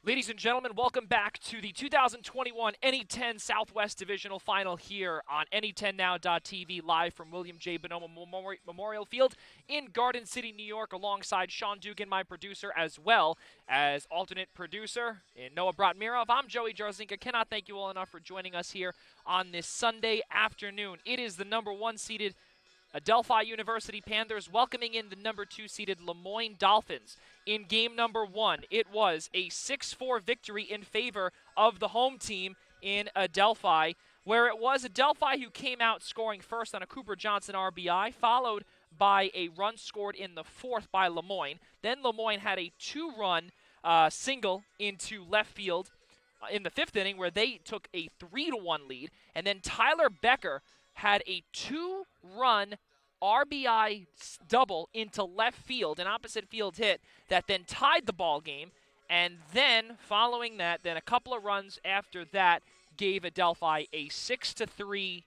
Ladies and gentlemen, welcome back to the 2021 NE10 Southwest Divisional Final here on NE10Now.tv, live from William J. Bonoma Memorial Field in Garden City, New York, alongside Sean Dugan, my producer, as well as alternate producer Noah Bratmirov. I'm Joey Jarzinka. Cannot thank you all enough for joining us here on this Sunday afternoon. It is the number 1 seeded Adelphi University Panthers welcoming in the number 2 seeded Moyne Dolphins. In game number 1, it was a 6-4 victory in favor of the home team in Adelphi, where it was Adelphi who came out scoring first on a Cooper Johnson RBI, followed by a run scored in the 4th by Moyne. Then Moyne had a 2-run single into left field in the 5th inning, where they took a 3-1 lead, and then Tyler Becker had a 2-run RBI double into left field, an opposite field hit that then tied the ball game. And then following that, then a couple of runs after that gave Adelphi a 6-3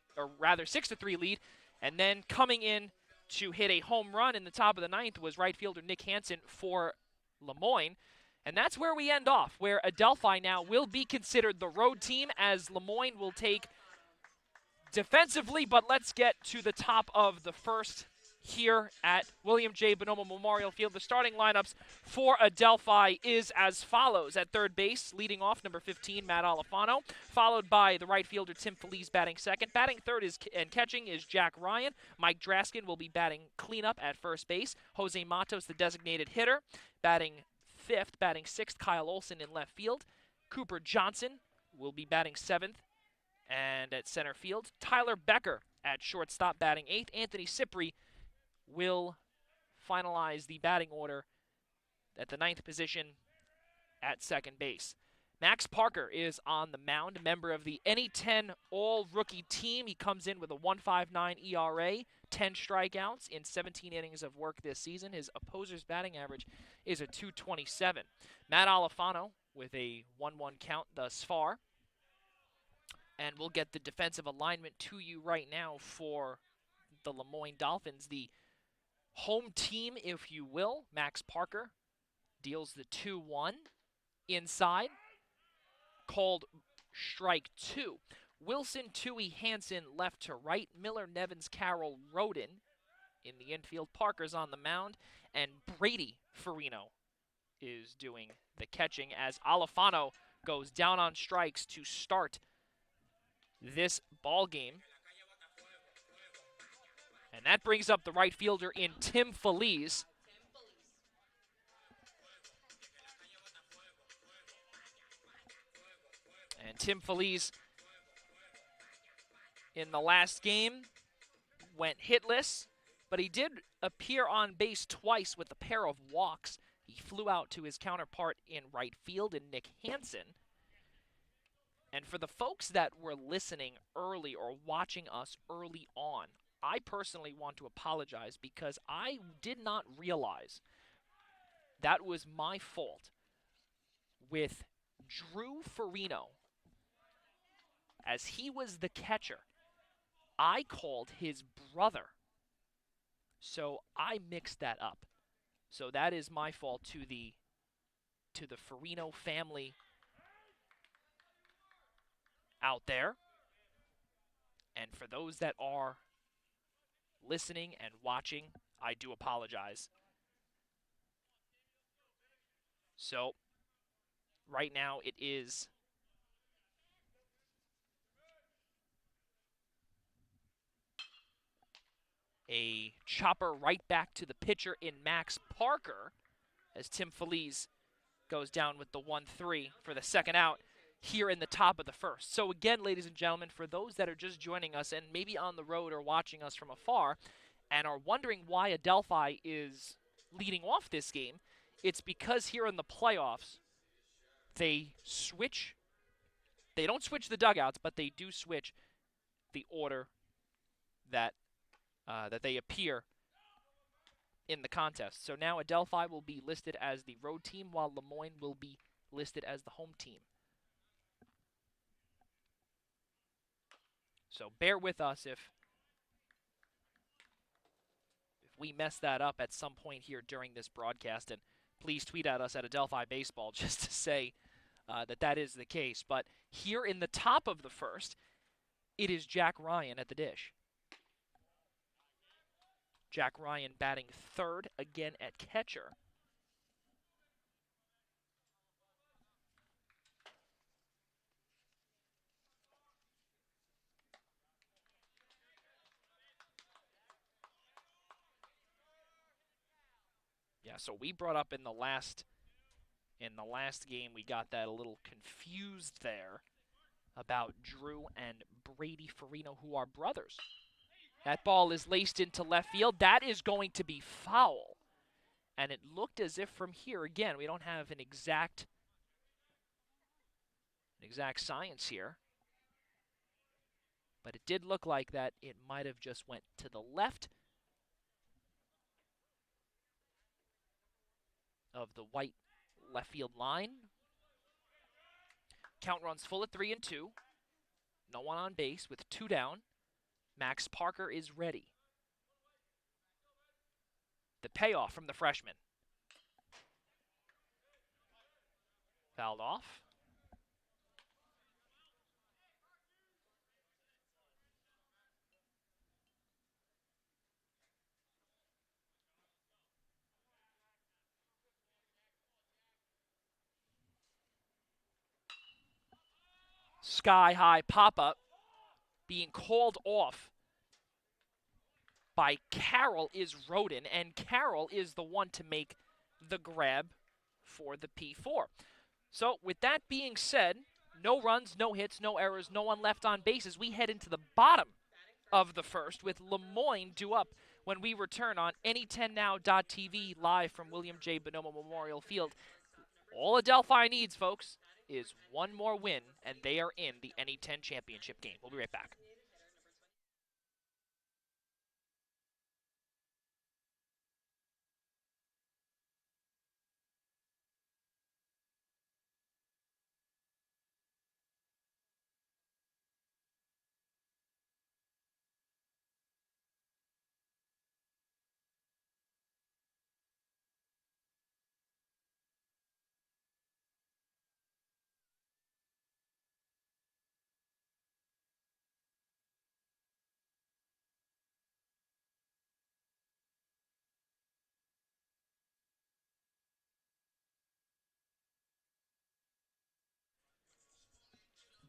lead. And then coming in to hit a home run in the top of the 9th was right fielder Nick Hansen for Moyne. And that's where we end off, where Adelphi now will be considered the road team, as Moyne will take defensively. But let's get to the top of the first here at William J. Bonoma Memorial Field. The starting lineups for Adelphi is as follows. At third base, leading off, number 15, Matt Alifano, followed by the right fielder Tim Feliz batting second. Batting third and catching is Jack Ryan. Mike Draskin will be batting cleanup at first base. Jose Matos, the designated hitter, batting fifth. Batting sixth, Kyle Olson in left field. Cooper Johnson will be batting seventh and at center field. Tyler Becker at shortstop batting eighth. Anthony Cipri will finalize the batting order at the ninth position at second base. Max Parker is on the mound, member of the NE10 All-Rookie team. He comes in with a 1.59 ERA, 10 strikeouts in 17 innings of work this season. His opposer's batting average is a .227. Matt Alifano with a 1-1 count thus far. And we'll get the defensive alignment to you right now for the Moyne Dolphins, the home team, if you will. Max Parker deals the 2-1 inside, called strike two. Wilson, Tui, Hansen left to right. Miller, Nevins, Carroll, Roden in the infield. Parker's on the mound, and Brady Farino is doing the catching as Alifano goes down on strikes to start this ball game. And that brings up the right fielder in Tim Feliz. And Tim Feliz in the last game went hitless, but he did appear on base twice with a pair of walks. He flew out to his counterpart in right field in Nick Hansen. And for the folks that were listening early or watching us early on, I personally want to apologize because I did not realize that was my fault with Drew Farino. As he was the catcher, I called his brother. So I mixed that up. So that is my fault to the Farino family out there. And for those that are listening and watching, I do apologize. So right now it is a chopper right back to the pitcher in Max Parker as Tim Feliz goes down with the 1-3 for the second out here in the top of the first. So again, ladies and gentlemen, for those that are just joining us and maybe on the road or watching us from afar and are wondering why Adelphi is leading off this game, it's because here in the playoffs, they don't switch the dugouts, but they do switch the order that they appear in the contest. So now Adelphi will be listed as the road team, while Moyne will be listed as the home team. So bear with us if we mess that up at some point here during this broadcast, and please tweet at us at Adelphi Baseball just to say that is the case. But here in the top of the first, it is Jack Ryan at the dish. Jack Ryan batting third again at catcher. Yeah, so we brought up in the last game, we got that a little confused there about Drew and Brady Farino, who are brothers. That ball is laced into left field. That is going to be foul. And it looked as if from here, again, we don't have an exact science here. But it did look like that it might have just went to the left of the white left field line. Count runs full at 3-2. No one on base with 2 down. Max Parker is ready. The payoff from the freshman. Fouled off. Sky-high pop-up being called off by Carroll is Roden, and Carroll is the one to make the grab for the P4. So with that being said, no runs, no hits, no errors, no one left on base as we head into the bottom of the first with Lemoyne due up when we return on Any10Now.tv live from William J. Bonomo Memorial Field. All Adelphi needs, folks, is one more win, and they are in the Any10 championship game. We'll be right back.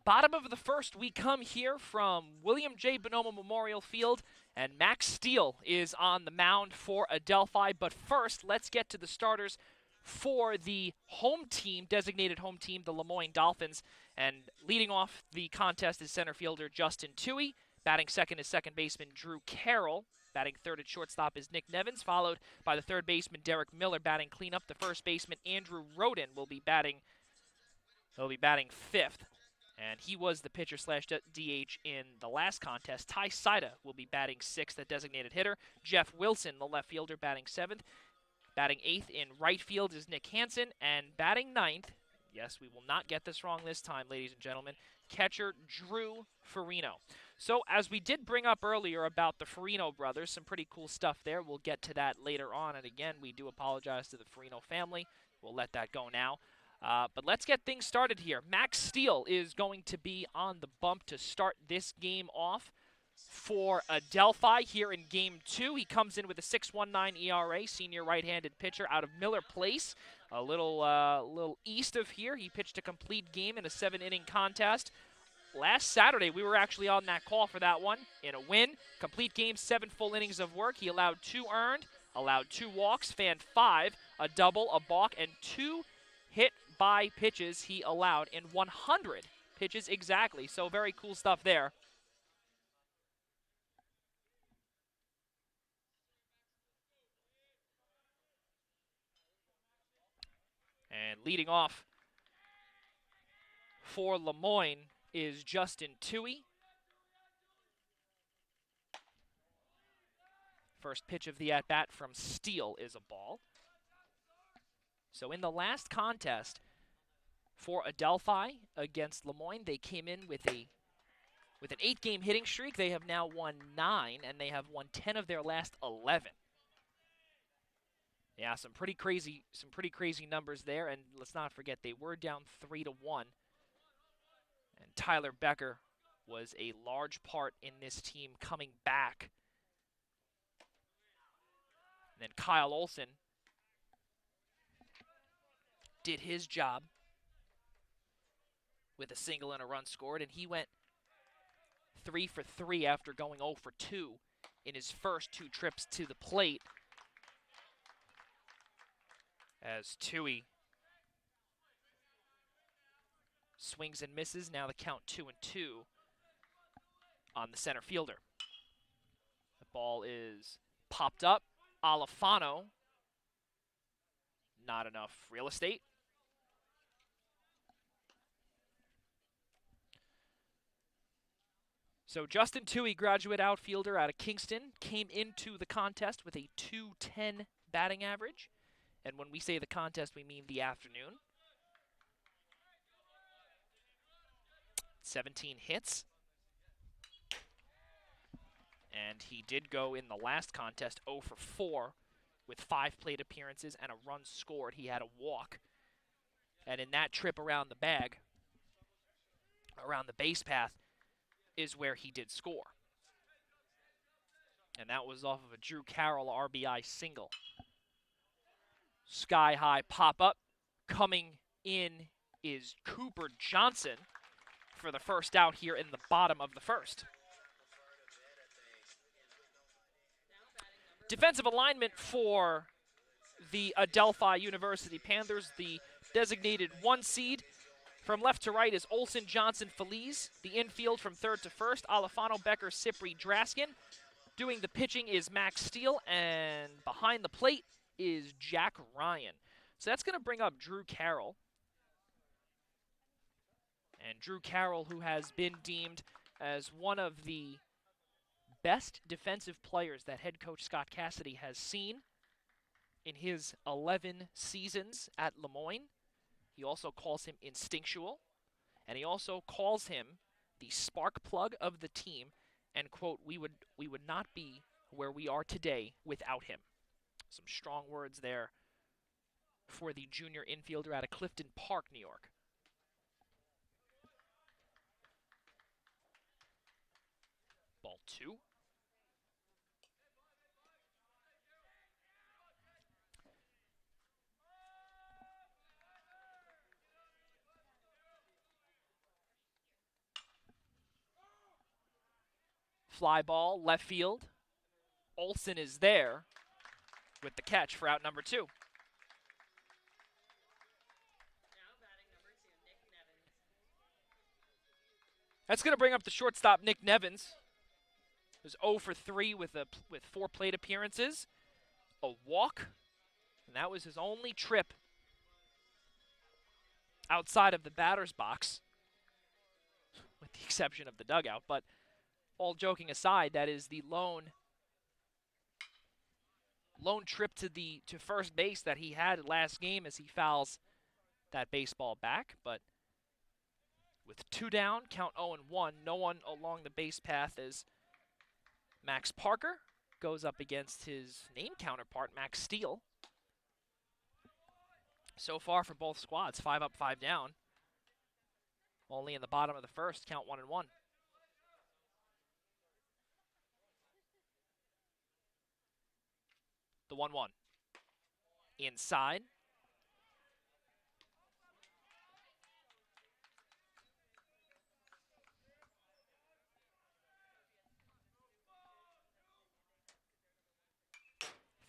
Bottom of the first, we come here from William J. Bonomo Memorial Field, and Max Steele is on the mound for Adelphi. But first, let's get to the starters for the home team, designated home team, the Moyne Dolphins. And leading off the contest is center fielder Justin Toohey. Batting second is second baseman Drew Carroll. Batting third at shortstop is Nick Nevins, followed by the third baseman Derek Miller. Batting cleanup, the first baseman Andrew Roden will be batting fifth. And he was the pitcher/DH in the last contest. Ty Sida will be batting sixth at designated hitter. Jeff Wilson, the left fielder, batting seventh. Batting eighth in right field is Nick Hansen. And batting ninth, yes, we will not get this wrong this time, ladies and gentlemen, catcher Drew Farino. So as we did bring up earlier about the Farino brothers, some pretty cool stuff there. We'll get to that later on. And again, we do apologize to the Farino family. We'll let that go now. But let's get things started here. Max Steele is going to be on the bump to start this game off for Adelphi here in Game 2. He comes in with a 6.19 ERA, senior right-handed pitcher out of Miller Place, a little east of here. He pitched a complete game in a 7-inning contest. Last Saturday, we were actually on that call for that one in a win. Complete game, 7 full innings of work. He allowed 2 earned, allowed 2 walks, fanned 5, a double, a balk, and 2 hit by pitches he allowed in 100 pitches exactly. So very cool stuff there. And leading off for Lemoyne is Justin Toohey. First pitch of the at-bat from Steele is a ball. So in the last contest for Adelphi against Lemoyne, they came in with an 8-game hitting streak. They have now won 9, and they have won 10 of their last 11. Yeah, some pretty crazy numbers there, and let's not forget they were down 3-1. And Tyler Becker was a large part in this team coming back. And then Kyle Olson did his job with a single and a run scored, and he went 3 for 3 after going 0 for 2 in his first 2 trips to the plate. As Tui swings and misses, now the count 2-2 on the center fielder. The ball is popped up. Alfano, not enough real estate. So Justin Tui, graduate outfielder out of Kingston, came into the contest with a .210 batting average. And when we say the contest, we mean the afternoon. 17 hits. And he did go in the last contest 0 for 4 with 5 plate appearances and a run scored. He had a walk. And in that trip around the bag, around the base path, is where he did score. And that was off of a Drew Carroll RBI single. Sky high pop-up. Coming in is Cooper Johnson for the first out here in the bottom of the first. Defensive alignment for the Adelphi University Panthers, the designated 1 seed. From left to right is Olson, Johnson, Feliz. The infield from third to first, Alfano, Becker, Cipri, Draskin. Doing the pitching is Max Steele, and behind the plate is Jack Ryan. So that's going to bring up Drew Carroll. And Drew Carroll, who has been deemed as one of the best defensive players that head coach Scott Cassidy has seen in his 11 seasons at Moyne. He also calls him instinctual, and he also calls him the spark plug of the team, and, quote, we would not be where we are today without him. Some strong words there for the junior infielder out of Clifton Park, New York. Ball 2. Fly ball, left field. Olson is there with the catch for out number 2. That's going to bring up the shortstop, Nick Nevins. He was 0 for 3 with 4 plate appearances, a walk, and that was his only trip outside of the batter's box, with the exception of the dugout. But all joking aside, that is the lone trip to first base that he had last game as he fouls that baseball back. But with 2 down, count 0-1, no one along the base path as Max Parker goes up against his name counterpart, Max Steele. So far for both squads, 5 up, 5 down. Only in the bottom of the first, count 1-1. The 1-1. Inside.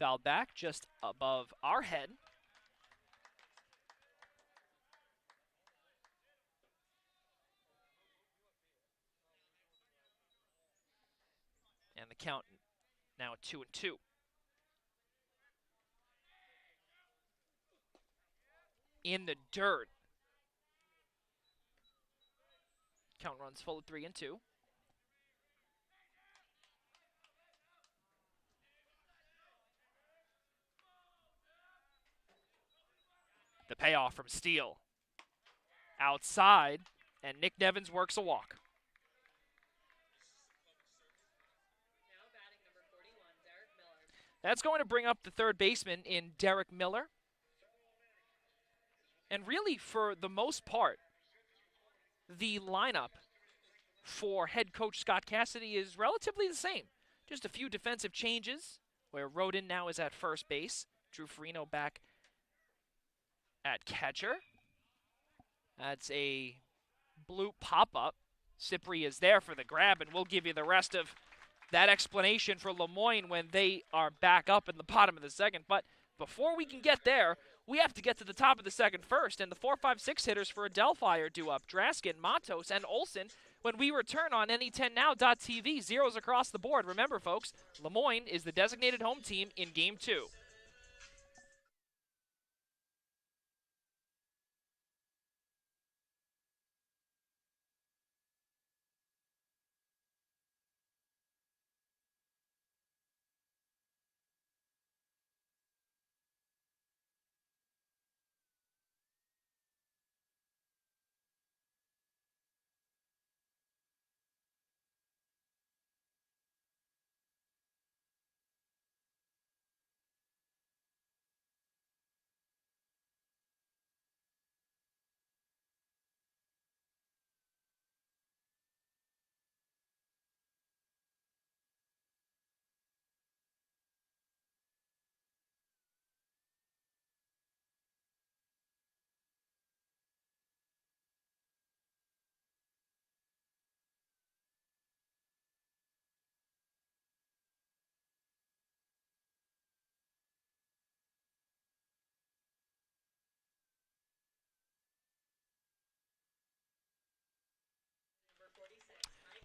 Fouled back just above our head. And the count now 2-2. In the dirt. Count runs full of 3-2. The payoff from Steele. Outside, and Nick Nevins works a walk. That's going to bring up the third baseman in Derek Miller. And really, for the most part, the lineup for head coach Scott Cassidy is relatively the same. Just a few defensive changes, where Rodin now is at first base. Drew Farino back at catcher. That's a blue pop-up. Cypri is there for the grab, and we'll give you the rest of that explanation for Lemoyne when they are back up in the bottom of the second. But before we can get there, we have to get to the top of the second first, and the 4, 5, 6 hitters for Adelphi are due up. Draskin, Matos, and Olson when we return on NE10Now.tv. Zeros across the board. Remember, folks, Lemoyne is the designated home team in Game 2.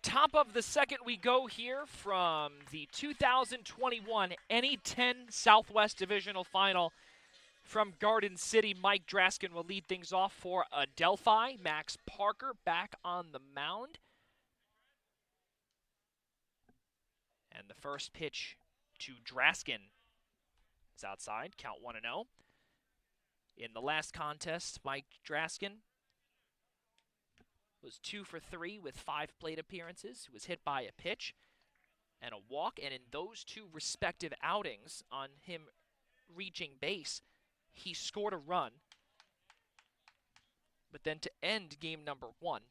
Top of the second we go here from the 2021 NE10 Southwest Divisional Final from Garden City. Mike Draskin will lead things off for Adelphi. Max Parker back on the mound. And the first pitch to Draskin is outside, count 1-0. In the last contest, Mike Draskin was 2 for 3 with 5 plate appearances. He was hit by a pitch and a walk, and in those two respective outings on him reaching base, he scored a run. But then to end game number 1,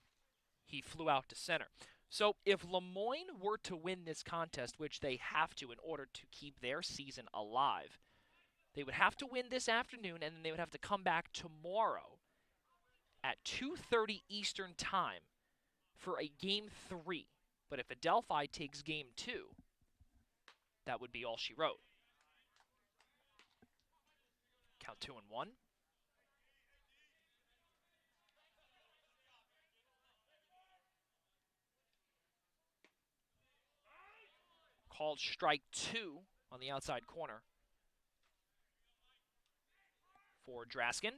he flew out to center. So if Lemoyne were to win this contest, which they have to in order to keep their season alive, they would have to win this afternoon, and then they would have to come back tomorrow at 2:30 Eastern Time for a Game 3. But if Adelphi takes Game 2, that would be all she wrote. Count 2-1. Called strike 2 on the outside corner for Draskin.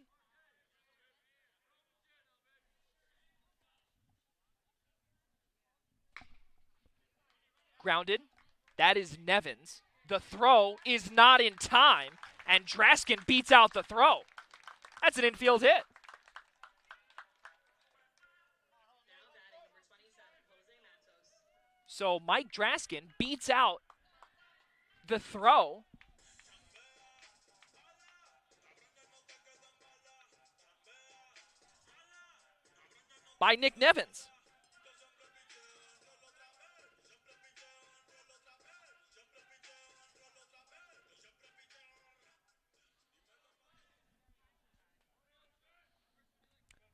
Grounded. That is Nevins. The throw is not in time, and Draskin beats out the throw. That's an infield hit. So Mike Draskin beats out the throw by Nick Nevins.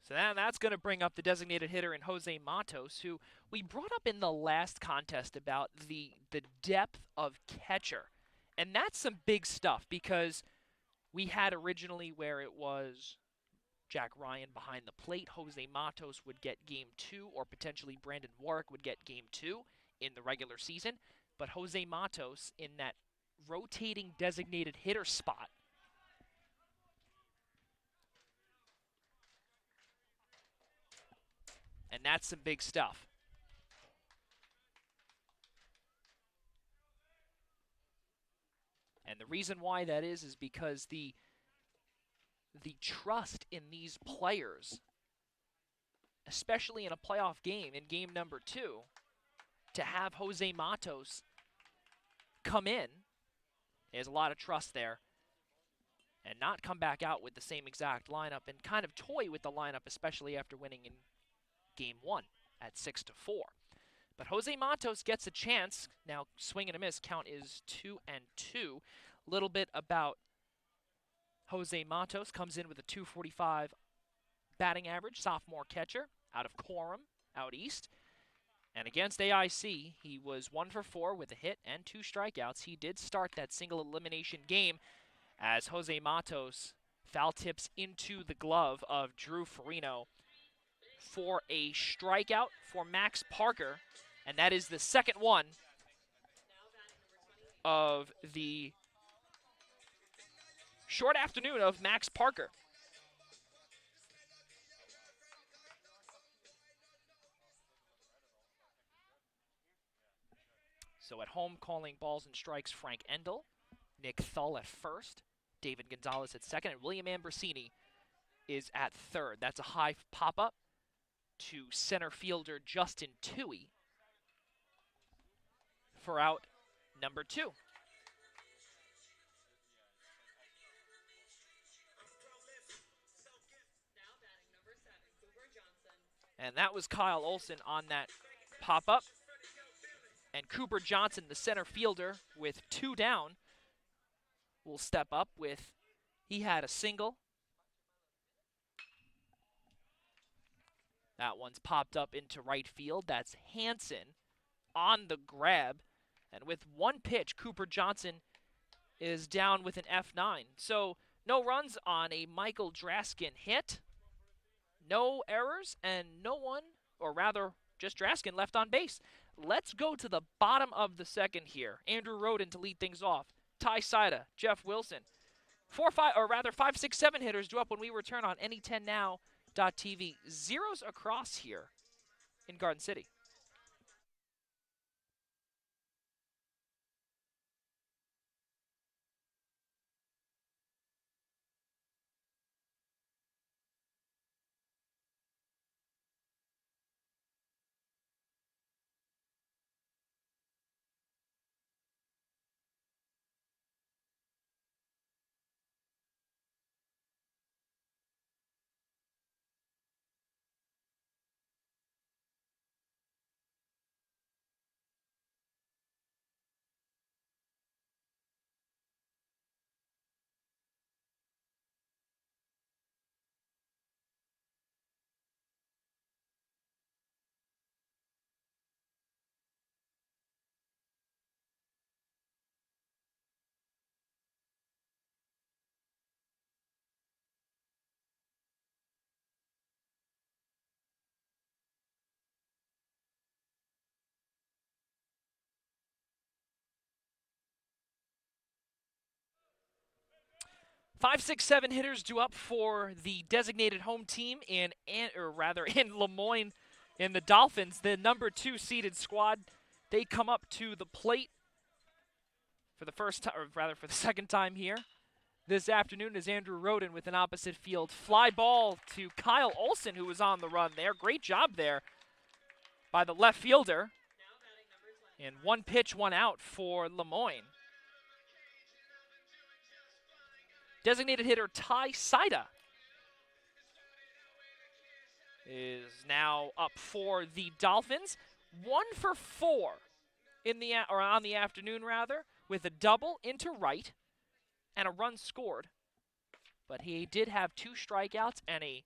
So that's going to bring up the designated hitter in Jose Matos, who we brought up in the last contest about the depth of catcher. And that's some big stuff, because we had originally where it was Jack Ryan behind the plate. Jose Matos would get Game 2, or potentially Brandon Warwick would get Game 2 in the regular season. But Jose Matos in that rotating designated hitter spot. And that's some big stuff. And the reason why that is because the trust in these players, especially in a playoff game, in game number 2, to have Jose Matos come in There's a lot of trust there. And not come back out with the same exact lineup and kind of toy with the lineup, especially after winning in Game 1 at 6-4. But Jose Matos gets a chance. Now, swing and a miss. Count is 2-2. Little bit about Jose Matos. Comes in with a .245 batting average. Sophomore catcher out of Coram, out east. And against AIC, he was 1 for 4 with a hit and 2 strikeouts. He did start that single elimination game as Jose Matos foul tips into the glove of Drew Farino for a strikeout for Max Parker. And that is the second one of the short afternoon of Max Parker. So at home, calling balls and strikes, Frank Endel, Nick Thull at first, David Gonzalez at second, and William Ambrosini is at third. That's a high pop-up to center fielder Justin Toohey for out number 2. And that was Kyle Olson on that pop-up. And Cooper Johnson, the center fielder, with 2 down, will step up with, he had a single. That one's popped up into right field. That's Hansen on the grab. And with 1 pitch, Cooper Johnson is down with an F9. So no runs on a Michael Draskin hit. No errors and no one, or rather just Draskin left on base. Let's go to the bottom of the second here. Andrew Roden to lead things off. Ty Sida, Jeff Wilson. 5, 6, 7 hitters due up when we return on any10now.tv. Zeros across here in Garden City. Five, 6, 7 hitters due up for the designated home team in Lemoyne in the Dolphins, the number 2 seeded squad. They come up to the plate for the first time, or rather for the second time here this afternoon, is Andrew Roden with an opposite field fly ball to Kyle Olson, who was on the run there. Great job there by the left fielder. And 1 pitch, 1 out for Lemoyne. Designated hitter Ty Sida is now up for the Dolphins. 1 for 4 on the afternoon rather, with a double into right and a run scored. But he did have 2 strikeouts and a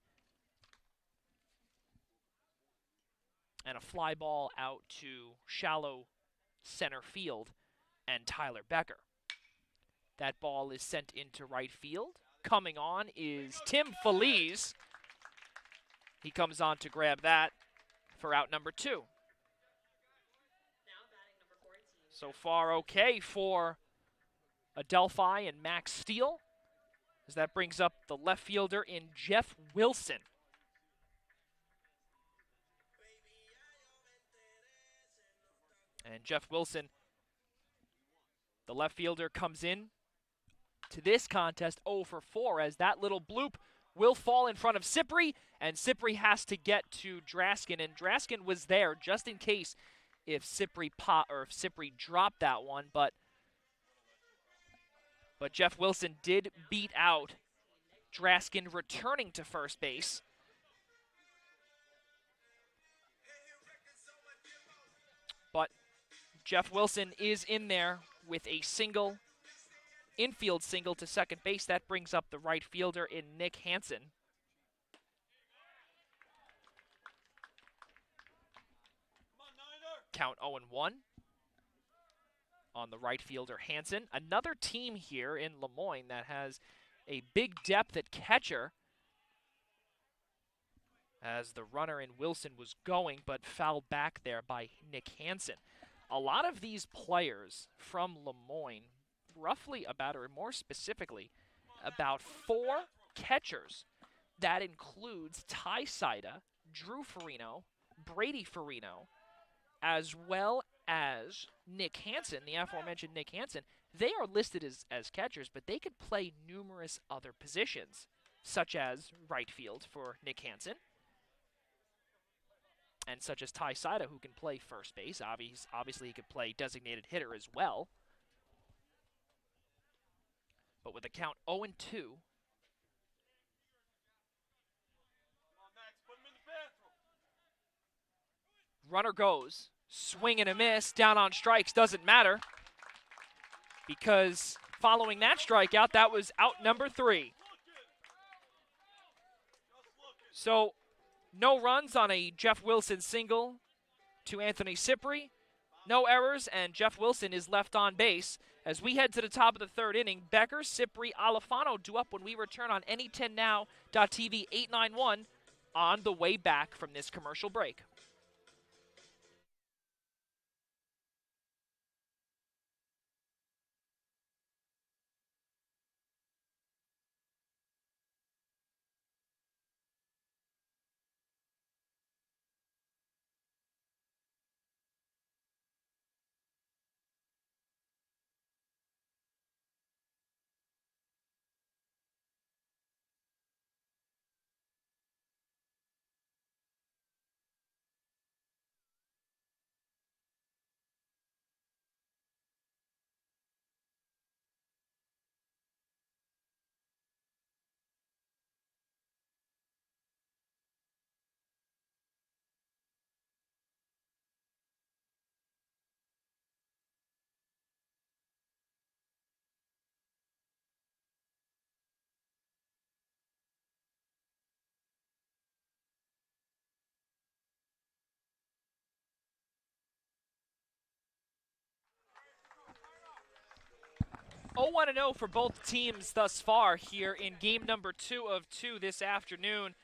fly ball out to shallow center field and Tyler Becker. That ball is sent into right field. Coming on is Tim Feliz. He comes on to grab that for out number 2. So far okay for Adelphi and Max Steele, as that brings up the left fielder in Jeff Wilson. And Jeff Wilson, the left fielder, comes in to this contest 0 for 4, as that little bloop will fall in front of Cipri, and Cipri has to get to Draskin, and Draskin was there just in case if Cipri dropped that one, but But Jeff Wilson did beat out Draskin, returning to first base. But Jeff Wilson is in there with a single, infield single to second base. That brings up the right fielder in Nick Hansen. Count 0-1 on the right fielder Hansen. Another team here in Lemoyne that has a big depth at catcher, as the runner in Wilson was going but fouled back there by Nick Hansen. A lot of these players from Lemoyne, roughly about, or more specifically, about 4 catchers. That includes Ty Sida, Drew Farino, Brady Farino, as well as Nick Hansen, the aforementioned Nick Hansen. They are listed as catchers, but they could play numerous other positions, such as right field for Nick Hansen, and such as Ty Sida, who can play first base. Obviously, he could play designated hitter as well. But with a count 0-2, runner goes, swing and a miss, down on strikes, doesn't matter, because following that strikeout, that was out number 3. So, no runs on a Jeff Wilson single to Anthony Cipri, no errors, and Jeff Wilson is left on base. As we head to the top of the 3rd inning, Becker, Cipri, Alifano due up when we return on any10now.tv 891 on the way back from this commercial break. Oh, 1-0 for both teams thus far here in game number 2 of 2 this afternoon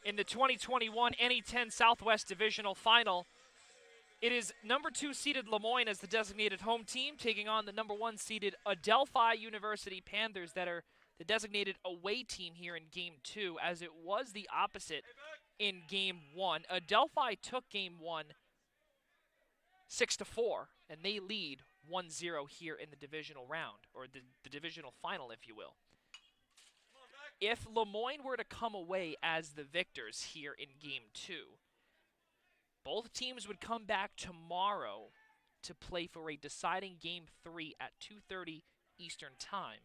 in the 2021 NE10 Southwest Divisional Final. It is number 2 seeded Lemoyne as the designated home team taking on the number 1 seeded Adelphi University Panthers that are the designated away team here in game 2, as it was the opposite in game 1. Adelphi took game 1 6-4, and they lead 1-0 here in the divisional round, or the divisional final, if you will. If Lemoyne were to come away as the victors here in game 2, both teams would come back tomorrow to play for a deciding game 3 at 2:30 Eastern Time.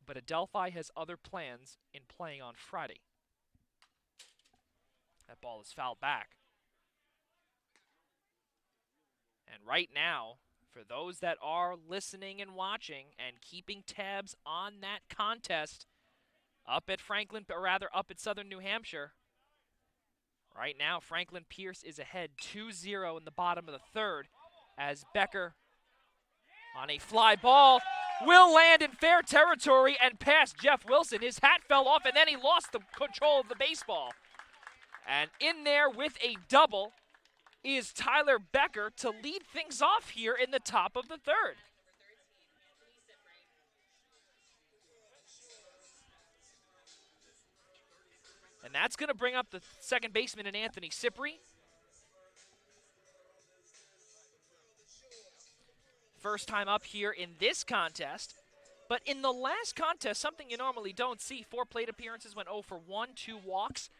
But Adelphi has other plans in playing on Friday. That ball is fouled back. And right now, for those that are listening and watching and keeping tabs on that contest up at Franklin, or rather up at Southern New Hampshire, right now Franklin Pierce is ahead 2-0 in the bottom of the 3rd, as Becker on a fly ball will land in fair territory and pass Jeff Wilson. His hat fell off and then he lost the control of the baseball. And in there with a double is Tyler Becker to lead things off here in the top of the 3rd. And that's going to bring up the second baseman in Anthony Cipri. First time up here in this contest. But in the last contest, something you normally don't see, 4 plate appearances, went 0 for 1, 2 walks,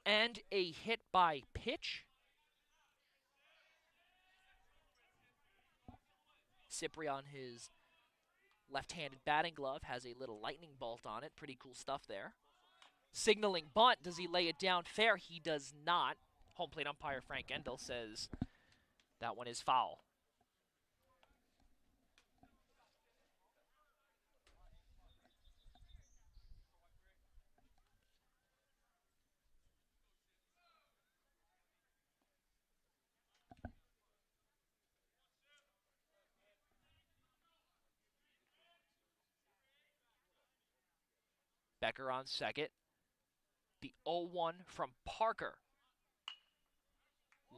and a hit by pitch. Cyprian, his left-handed batting glove, has a little lightning bolt on it. Pretty cool stuff there. Signaling bunt. Does he lay it down fair? He does not. Home plate umpire Frank Endel says that one is foul. Becker on second. The 0-1 from Parker.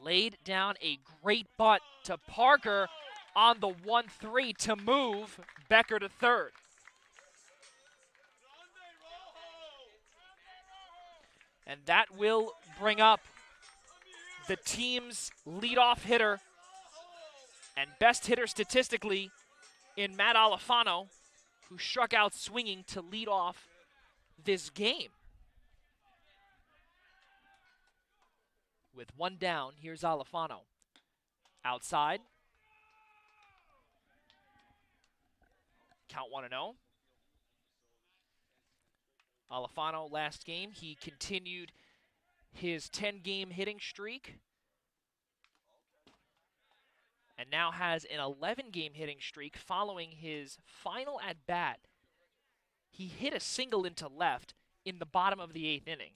Laid down a great bunt to Parker on the 1-3 to move Becker to third. And that will bring up the team's leadoff hitter and best hitter statistically in Matt Alfano, who struck out swinging to lead off this game. With one down, here's Alfano. Outside. Count 1-0. Alfano last game, he continued his 10-game hitting streak and now has an 11-game hitting streak following his final at-bat. He hit a single into left in the bottom of the 8th inning.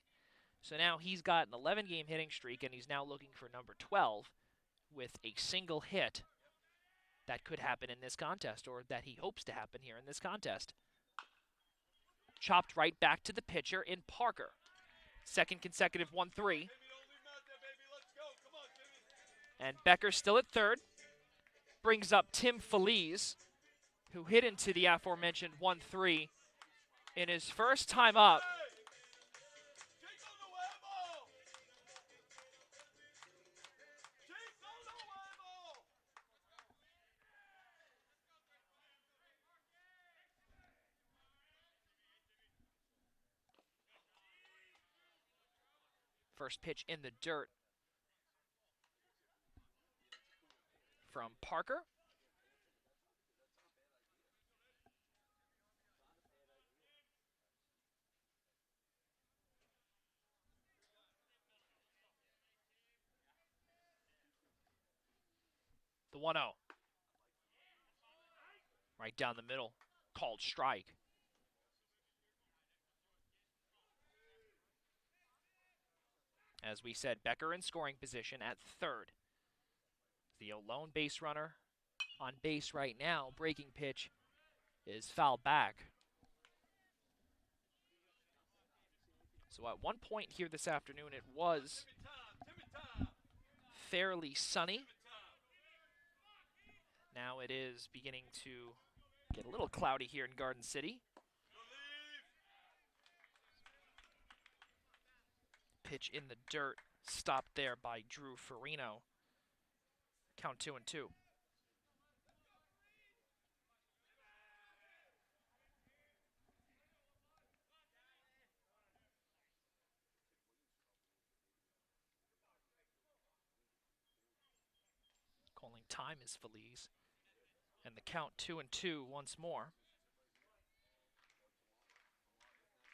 So now he's got an 11-game hitting streak, and he's now looking for number 12 with a single hit that could happen in this contest, or that he hopes to happen here in this contest. Chopped right back to the pitcher in Parker. Second consecutive 1-3. And Becker still at third. Brings up Tim Feliz, who hit into the aforementioned 1-3 in his first time up. First pitch in the dirt from Parker. The 1-0. Right down the middle, called strike. As we said, Becker in scoring position at third. The lone base runner on base right now. Breaking pitch is fouled back. So at one point here this afternoon, it was fairly sunny. Now it is beginning to get a little cloudy here in Garden City. Pitch in the dirt, stopped there by Drew Farino. Count 2-2. Calling time is Feliz. And the count 2-2 once more.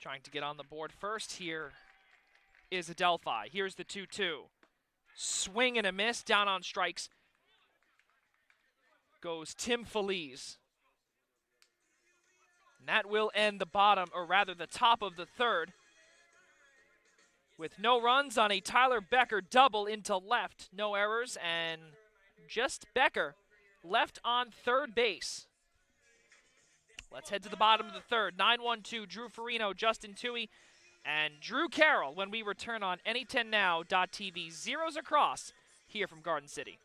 Trying to get on the board first here is Adelphi. Here's the 2-2. Swing and a miss, down on strikes goes Tim Feliz. And that will end the bottom, or rather the top of the third, with no runs on a Tyler Becker double into left. No errors, and just Becker left on third base. Let's head to the bottom of the third. 9-1-2, Drew Farino, Justin Toohey, and Drew Carroll when we return on Any10Now.tv. Zeros across here from Garden City.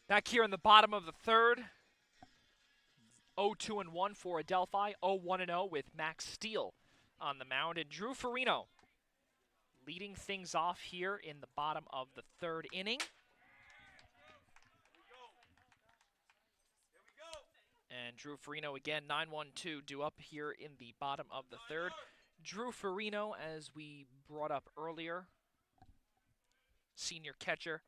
Back here in the bottom of the third, 0-2-1 for Adelphi, 0-1-0 with Max Steele on the mound, and Drew Farino leading things off here in the bottom of the third inning. And Drew Farino again, 9-1-2 due up here in the bottom of the third. Drew Farino, as we brought up earlier, senior catcher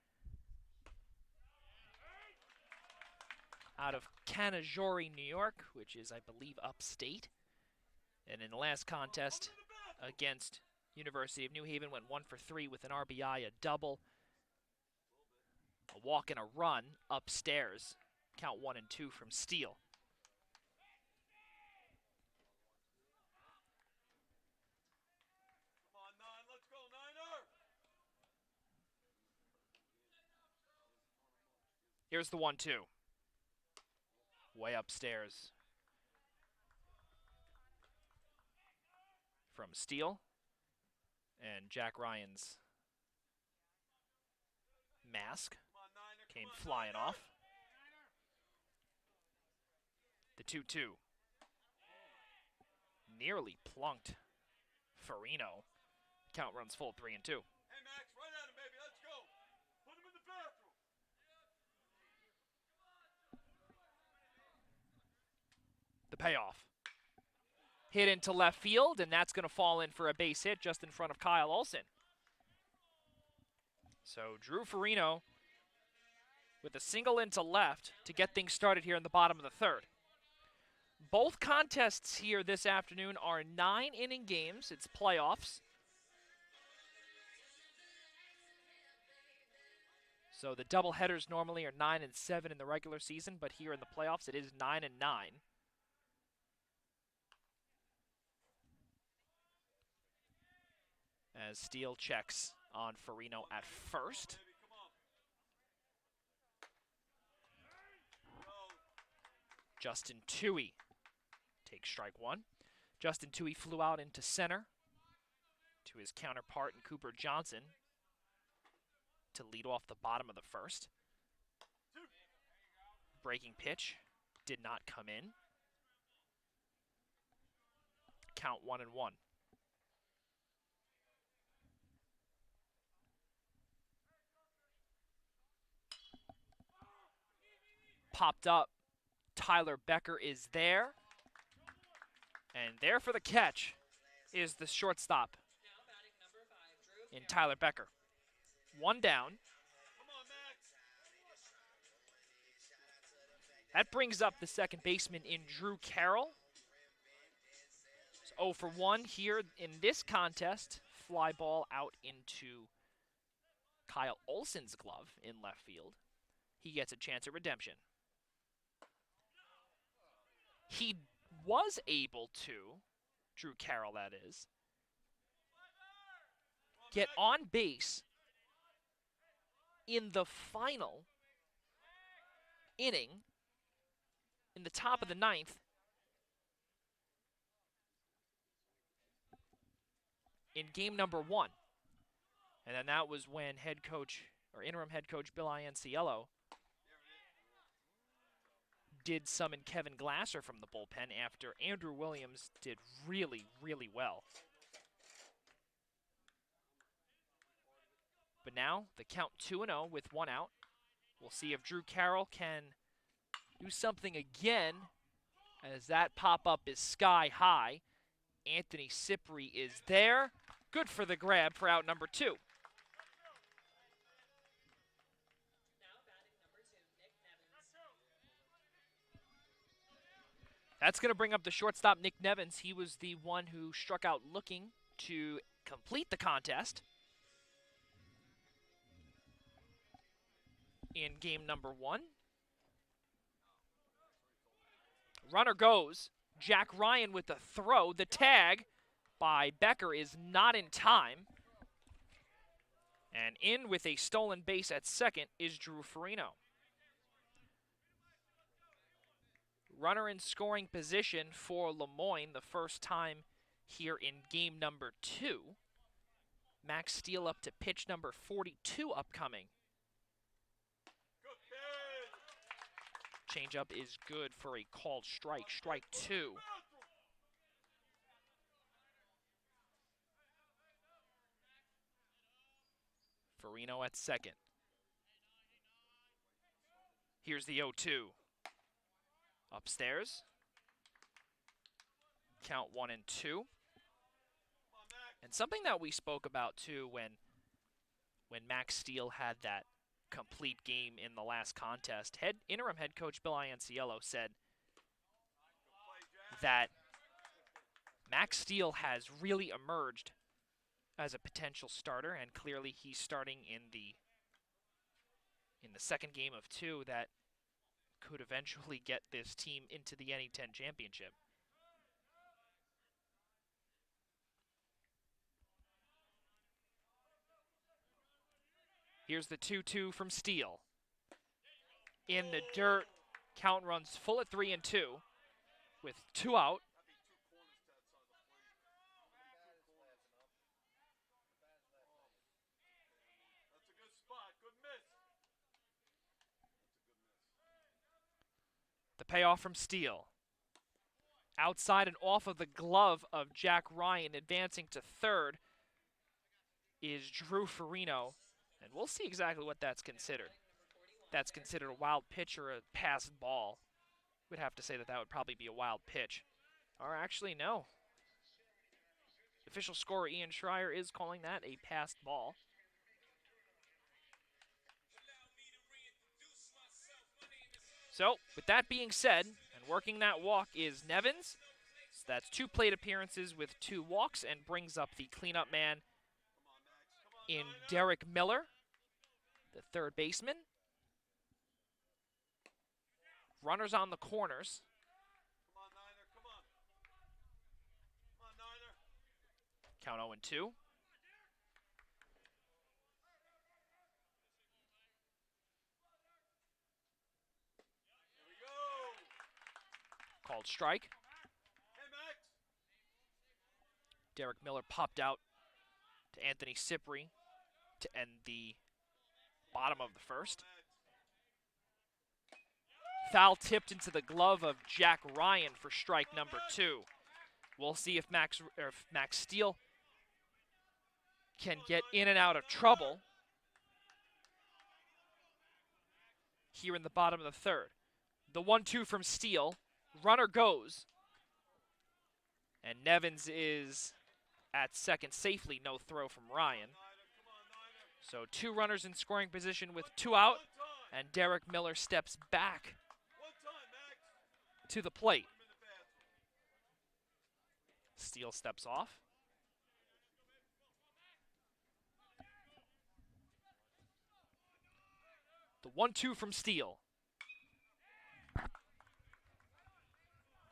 out of Canajori, New York, which is, I believe, upstate. And in the last contest against University of New Haven, went 1 for 3 with an RBI, a double, a walk and a run upstairs. Count 1 and 2 from Steele. Here's the 1-2. Way upstairs from Steele. And Jack Ryan's mask came flying off. The 2-2. Nearly plunked Farino. Count runs full, 3-2. Hey Max, right at him, baby. Let's go. Put him in the bathroom. The payoff. Hit into left field, and that's going to fall in for a base hit just in front of Kyle Olson. So Drew Farino with a single into left to get things started here in the bottom of the third. Both contests here this afternoon are 9-inning games. It's playoffs. So the doubleheaders normally are 9 and 7 in the regular season, but here in the playoffs it is 9 and 9. As Steele checks on Farino at first. Justin Toohey takes strike one. Justin Toohey flew out into center to his counterpart in Cooper Johnson to lead off the bottom of the first. Breaking pitch did not come in. Count 1-1. Popped up. Tyler Becker is there. And there for the catch is the shortstop in Tyler Becker. One down. That brings up the second baseman in Drew Carroll. It's 0 for 1 here in this contest. Fly ball out into Kyle Olson's glove in left field. He gets a chance at redemption. He was able to, Drew Carroll that is, get on base in the final inning in the top of the ninth in game number 1. And then that was when head coach, or interim head coach Bill Ianciello did summon Kevin Glasser from the bullpen after Andrew Williams did really, really well. But now the count 2-0 with 1 out. We'll see if Drew Carroll can do something again, as that pop-up is sky high. Anthony Cipri is there. Good for the grab for out number 2. That's going to bring up the shortstop, Nick Nevins. He was the one who struck out looking to complete the contest in game number 1. Runner goes. Jack Ryan with the throw. The tag by Becker is not in time. And in with a stolen base at second is Drew Farino. Runner in scoring position for Lemoyne, the first time here in game number 2. Max Steele up to pitch number 42 upcoming. Changeup is good for a called strike. Strike 2. Farino at second. Here's the 0-2. Upstairs. Count 1-2. And something that we spoke about too when Max Steele had that complete game in the last contest, interim head coach Bill Ianciello said that Max Steele has really emerged as a potential starter, and clearly he's starting in the second game of 2 that could eventually get this team into the NE10 championship. Here's the 2-2 from Steele. In the dirt, count runs full at 3-2 with 2 out. That's a good spot. Good miss. The payoff from Steele. Outside and off of the glove of Jack Ryan, advancing to third is Drew Farino. And we'll see exactly what that's considered. That's considered a wild pitch or a passed ball. We'd have to say that would probably be a wild pitch. Or actually, no. Official scorer Ian Schreier is calling that a passed ball. So, with that being said, and working that walk is Nevins. So that's 2 plate appearances with 2 walks, and brings up the cleanup man in Derek Miller, the third baseman. Runners on the corners. Come on, Niner. Come on. Come on, Niner. Count 0-2. Here we go. Called strike. Hey, Max. Derek Miller popped out to Anthony Cipri to end the bottom of the first. Foul tipped into the glove of Jack Ryan for strike number 2. We'll see if Max Steele can get in and out of trouble here in the bottom of the third. The 1-2 from Steele. Runner goes. And Nevins is at second safely. No throw from Ryan. So 2 runners in scoring position with 2 out. And Derek Miller steps back to the plate. Steele steps off. The 1-2 from Steele.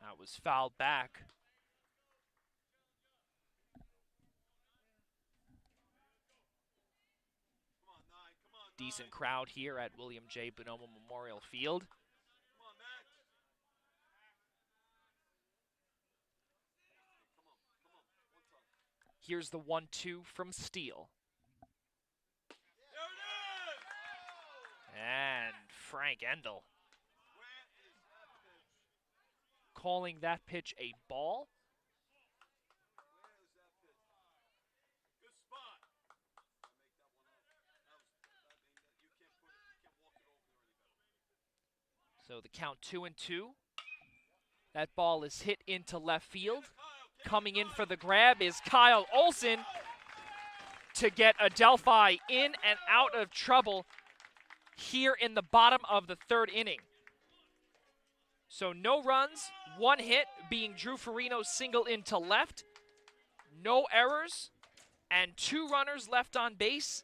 That was fouled back. Decent crowd here at William J. Bonomo Memorial Field. Here's the 1-2 from Steele. And Frank Endel calling that pitch a ball. So the count 2-2. That ball is hit into left field. Coming in for the grab is Kyle Olson to get Adelphi in and out of trouble here in the bottom of the third inning. So no runs, 1 hit being Drew Farino's single into left. No errors, and 2 runners left on base,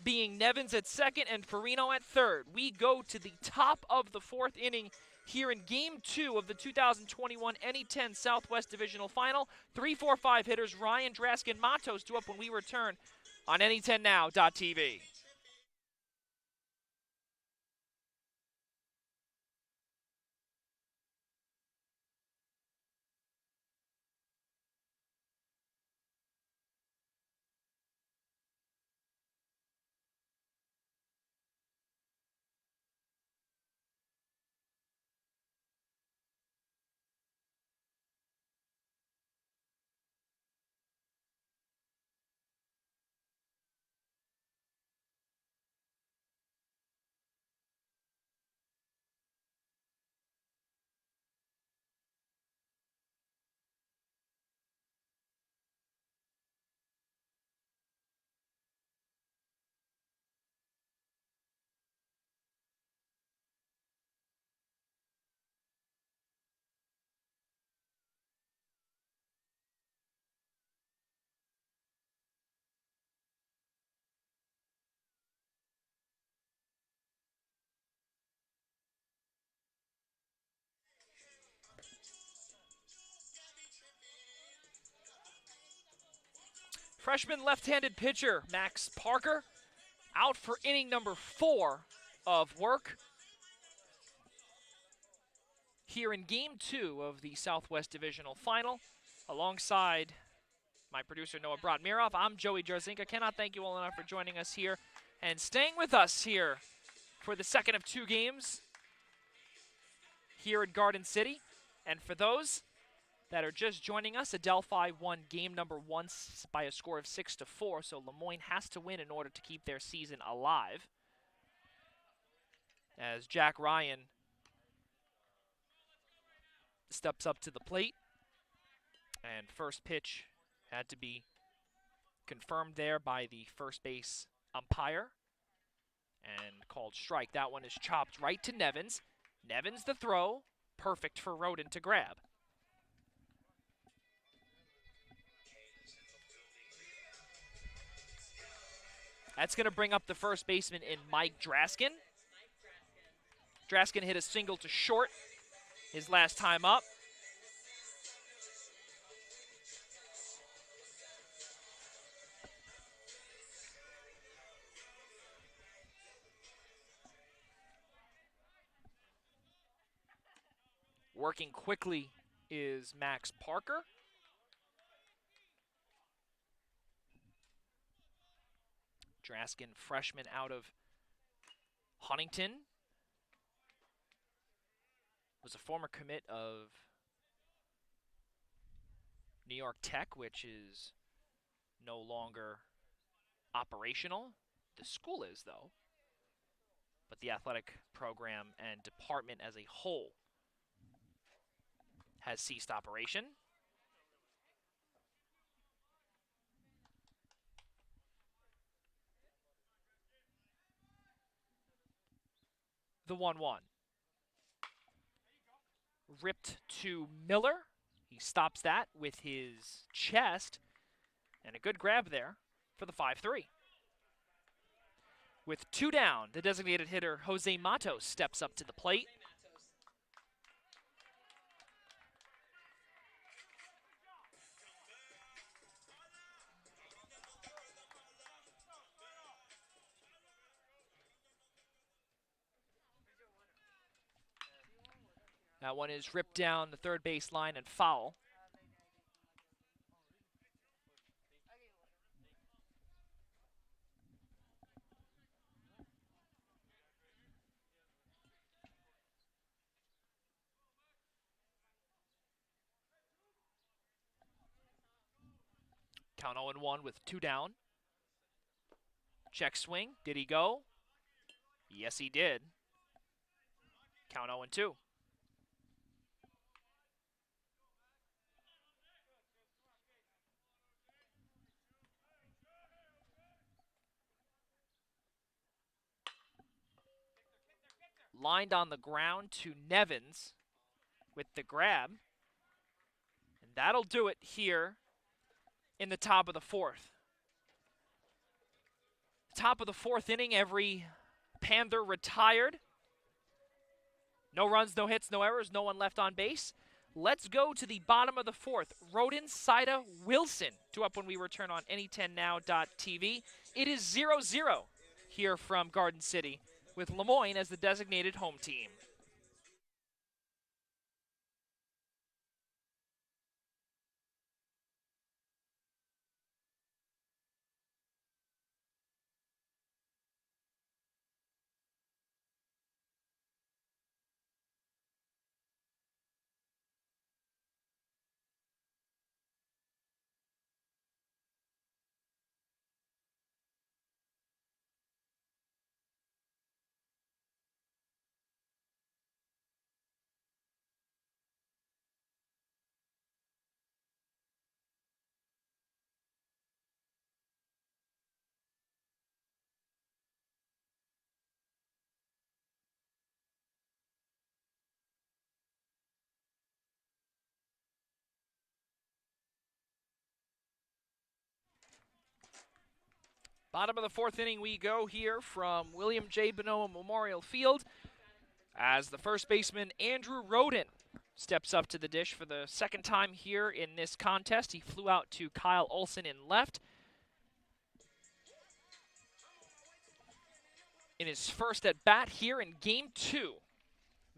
being Nevins at second and Farino at third. We go to the top of the 4th inning here in Game 2 of the 2021 NE10 Southwest Divisional Final. 3-4-5 hitters Ryan, Drask, and Matos do up when we return on NE10Now.tv. Freshman left-handed pitcher Max Parker out for inning number 4 of work here in Game 2 of the Southwest Divisional Final. Alongside my producer Noah Brodmirov, I'm Joey Jarzinka. Cannot thank you all enough for joining us here and staying with us here for the second of 2 games here in Garden City. And for those that are just joining us, Adelphi won game number 1 by a score of 6-4, so Moyne has to win in order to keep their season alive. As Jack Ryan steps up to the plate, and first pitch had to be confirmed there by the first base umpire and called strike. That one is chopped right to Nevins. Nevins the throw, perfect for Roden to grab. That's going to bring up the first baseman in Mike Draskin. Draskin hit a single to short his last time up. Working quickly is Max Parker. Draskin, freshman out of Huntington, was a former commit of New York Tech, which is no longer operational. The school is, though. But the athletic program and department as a whole has ceased operation. The 1-1. Ripped to Miller. He stops that with his chest. And a good grab there for the 5-3. With 2 down, the designated hitter Jose Matos steps up to the plate. That one is ripped down the third base line and foul. Count 0-1 with 2 down. Check swing. Did he go? Yes, he did. Count 0-2. Lined on the ground to Nevins with the grab. And that'll do it here in the top of the 4th. Top of the 4th inning, every Panther retired. No runs, no hits, no errors, no one left on base. Let's go to the bottom of the 4th. Roden, Saida, Wilson due up when we return on any10now.tv. It is 0-0 here from Garden City, with Moyne as the designated home team. Bottom of the 4th inning we go here from William J. Bonoma Memorial Field as the first baseman Andrew Roden steps up to the dish for the second time here in this contest. He flew out to Kyle Olson in left. in his first at bat here in Game 2.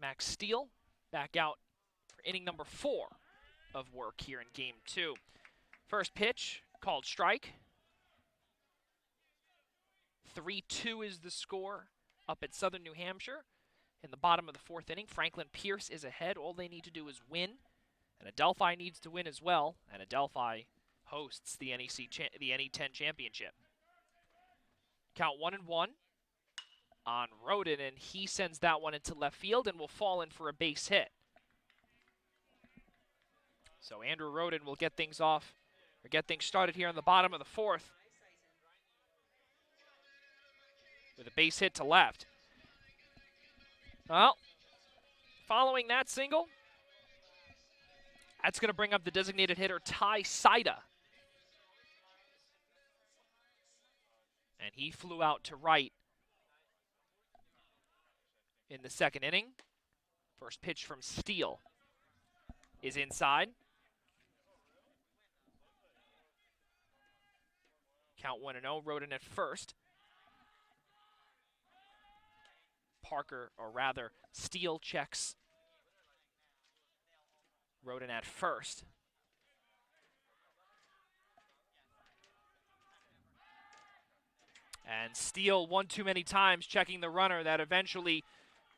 Max Steele back out for inning number 4 of work here in Game 2. First pitch, called strike. 3-2 is the score up at Southern New Hampshire. In the bottom of the 4th inning, Franklin Pierce is ahead. All they need to do is win, and Adelphi needs to win as well, and Adelphi hosts the NE10 championship. Count 1-1 on Roden, and he sends that one into left field and will fall in for a base hit. So Andrew Roden will get things started here in the bottom of the 4th with a base hit to left. Well, following that single, that's going to bring up the designated hitter Ty Saida. And he flew out to right in the 2nd inning. First pitch from Steele is inside. Count 1-0, Roden at first. Steele checks Roden at first. And Steele one too many times checking the runner. That eventually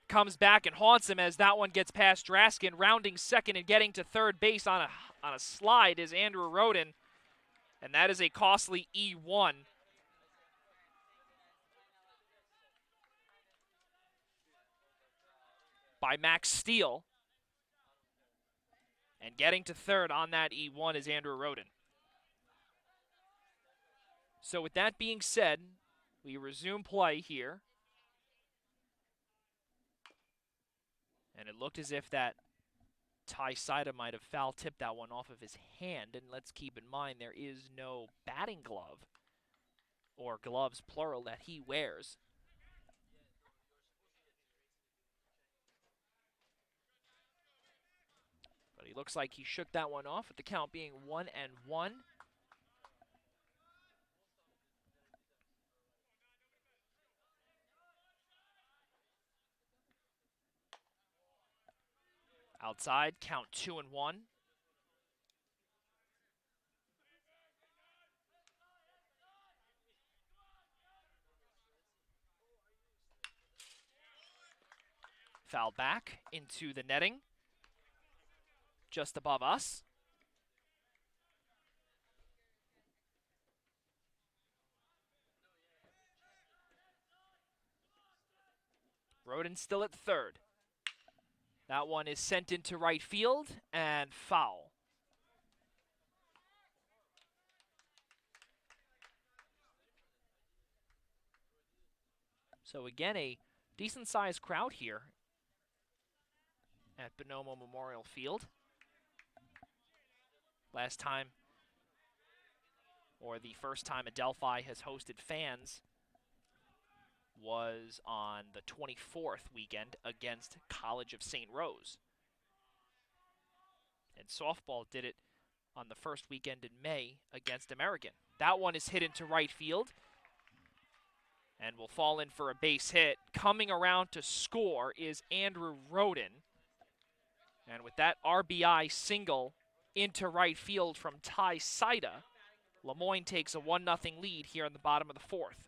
comes back and haunts him as that one gets past Draskin. Rounding second and getting to third base on a slide is Andrew Roden. And that is a costly E1. By Max Steele. And getting to third on that E1 is Andrew Roden. So with that being said, we resume play here. And it looked as if that Ty Saida might have foul tipped that one off of his hand. And let's keep in mind there is no batting glove, or gloves plural, that he wears. But he looks like he shook that one off, with the count being 1-1. Outside, count 2-1. Foul back into the netting, just above us. Roden still at third. That one is sent into right field and foul. So again, a decent-sized crowd here at Bonomo Memorial Field. Last time, or the first time Adelphi has hosted fans, was on the 24th weekend against College of St. Rose. And softball did it on the first weekend in May against American. That one is hit into right field and will fall in for a base hit. Coming around to score is Andrew Roden. And with that RBI single into right field from Ty Saida, Lemoyne takes a 1-0 lead here in the bottom of the 4th.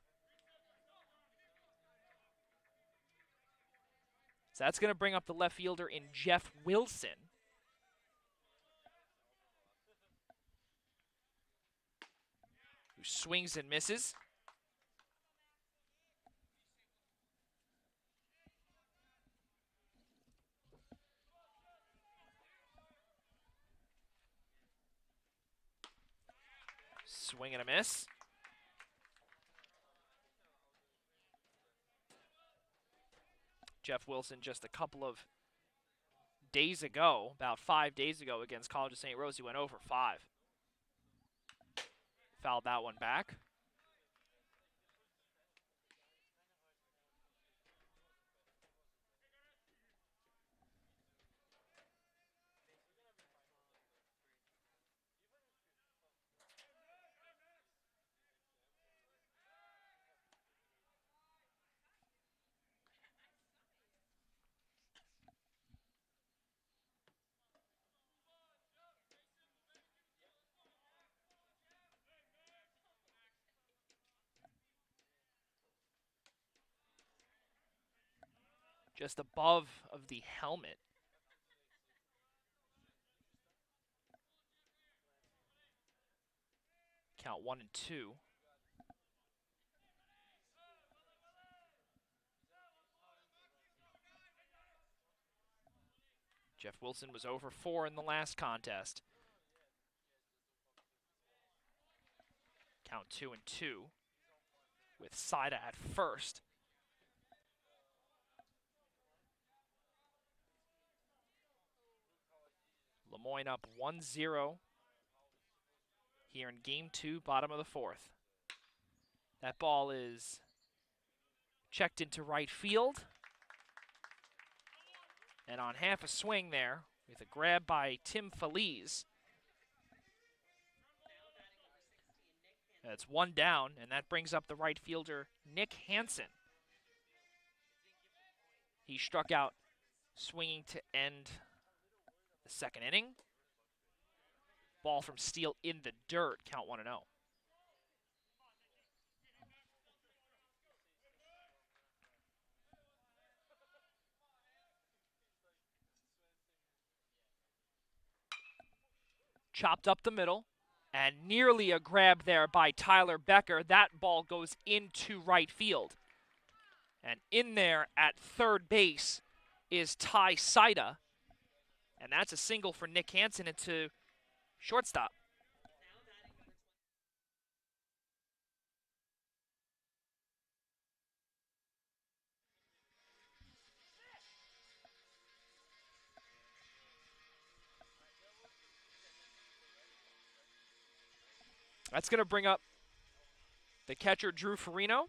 So that's going to bring up the left fielder in Jeff Wilson. Who swings and misses. Swing and a miss. Jeff Wilson just a couple of days ago, about 5 days ago against College of St. Rose, he went 0 for 5. Fouled that one back. just above of the helmet. Count 1-2. Jeff Wilson was over 4 in the last contest. Count 2-2 with Saida at first. Moyne up 1-0 here in game 2, bottom of the 4th. That ball is checked into right field. And on half a swing there, with a grab by Tim Feliz. That's one down, and that brings up the right fielder, Nick Hansen. He struck out swinging to end the second inning. Ball from Steele in the dirt, count 1-0. Chopped up the middle, and nearly a grab there by Tyler Becker. That ball goes into right field. And in there at third base is Ty Saida. And that's a single for Nick Hansen into shortstop. That's going to bring up the catcher, Drew Farino.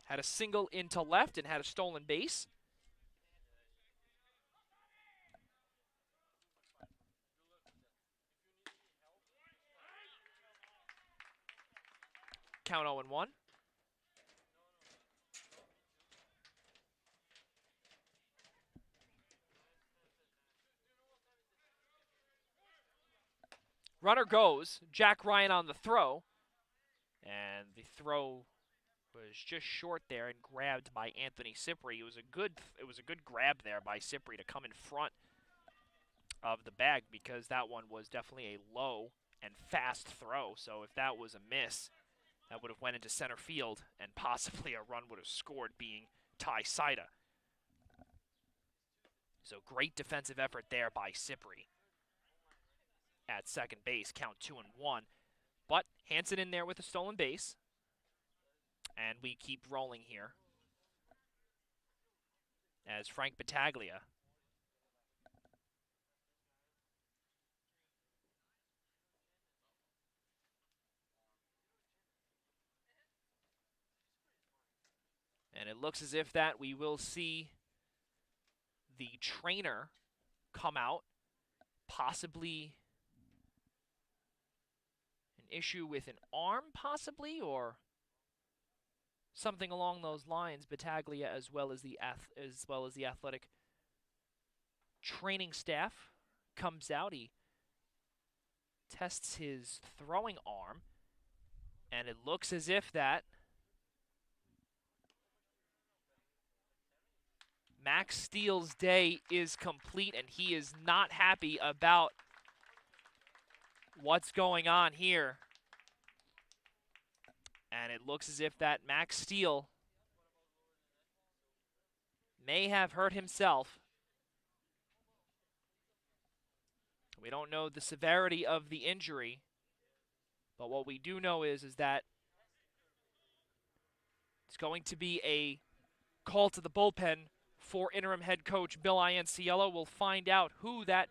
Had a single into left and had a stolen base. Count 0-1. Runner goes. Jack Ryan on the throw. And the throw was just short there and grabbed by Anthony Cipri. It was a good grab there by Cipri to come in front of the bag, because that one was definitely a low and fast throw. So if that was a miss, that would have went into center field, and possibly a run would have scored, being Ty Saida. So great defensive effort there by Cipri at second base, count 2-1. But Hansen in there with a stolen base. And we keep rolling here as Frank Battaglia and it looks as if that we will see the trainer come out, possibly an issue with an arm, possibly, or something along those lines. Battaglia, as well as the athletic training staff, comes out. He tests his throwing arm, and it looks as if that Max Steele's day is complete, and he is not happy about what's going on here. And it looks as if that Max Steele may have hurt himself. We don't know the severity of the injury, but what we do know is that it's going to be a call to the bullpen for interim head coach Bill Ianciello. We'll find out who that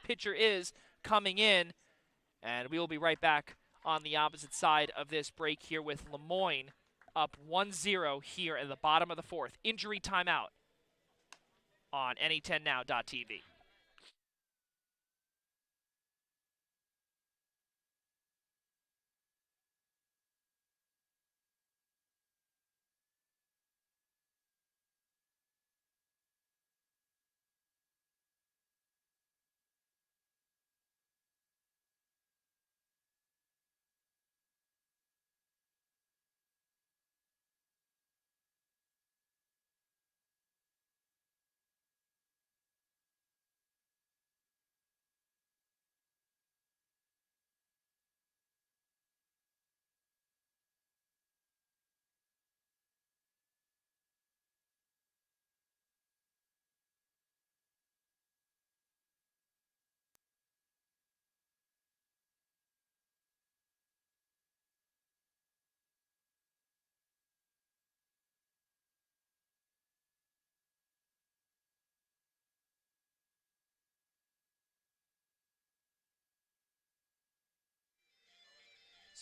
pitcher is coming in, and we will be right back on the opposite side of this break here with Moyne up 1-0 here in the bottom of the 4th. Injury timeout on NE10now.tv.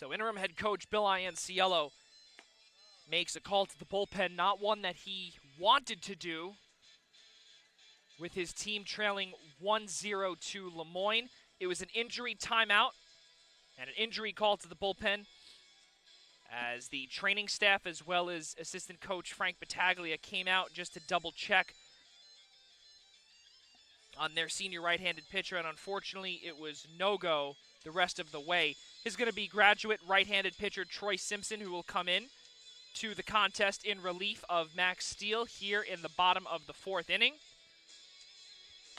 So interim head coach Bill Ianciello makes a call to the bullpen, not one that he wanted to do, with his team trailing 1-0 to Lemoyne. It was an injury timeout and an injury call to the bullpen, as the training staff as well as assistant coach Frank Battaglia came out just to double check on their senior right-handed pitcher, and unfortunately it was no-go the rest of the way. Is going to be graduate right-handed pitcher Troy Simpson, who will come in to the contest in relief of Max Steele here in the bottom of the fourth inning.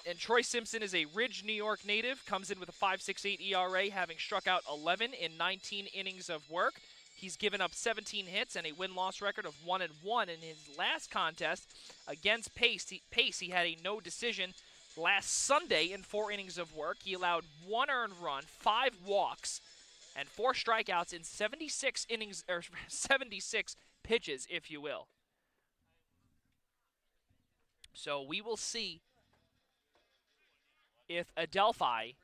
And Troy Simpson is a Ridge, New York native, comes in with a 5.68 ERA, having struck out 11 in 19 innings of work. He's given up 17 hits and a win-loss record of 1-1 in his last contest against Pace. He had a no decision last Sunday in 4 innings of work. He allowed 1 earned run, 5 walks, and 4 strikeouts in 76 innings, or 76 pitches, if you will. So we will see if Adelphi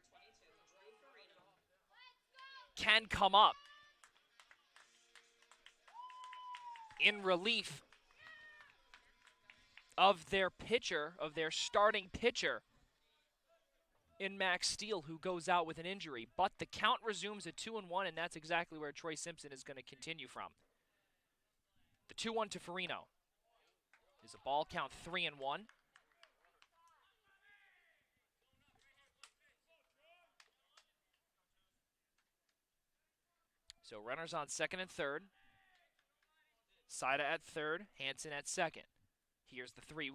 can come up in relief of their pitcher, of their starting pitcher in Max Steele, who goes out with an injury. But the count resumes at 2-1, and that's exactly where Troy Simpson is going to continue from. The 2-1 to Farino is a ball count 3-1. So runners on second and third. Saida at third, Hansen at second. Here's the 3-1.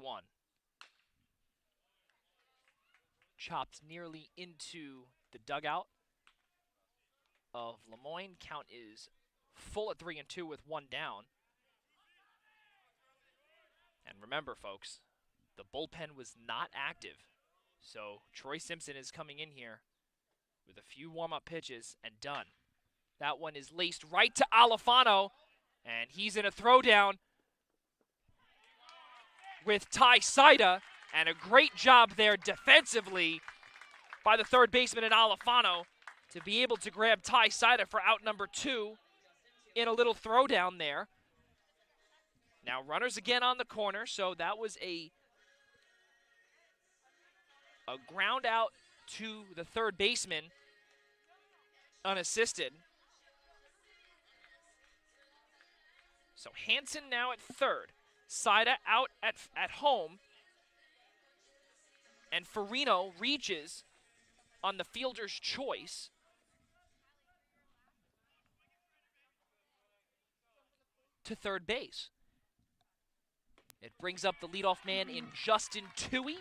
Chopped nearly into the dugout of Lemoyne. Count is full at 3-2 with 1 down. And remember, folks, the bullpen was not active. So Troy Simpson is coming in here with a few warm-up pitches and done. That one is laced right to Alifano, and he's in a throwdown with Ty Saida, and a great job there defensively by the third baseman in Alifano to be able to grab Ty Saida for out number 2 in a little throwdown there. Now runners again on the corner, so that was a ground out to the third baseman unassisted. So Hansen now at third, Saida out at home, and Farino reaches on the fielder's choice. To third base. It brings up the leadoff man in Justin Toohey.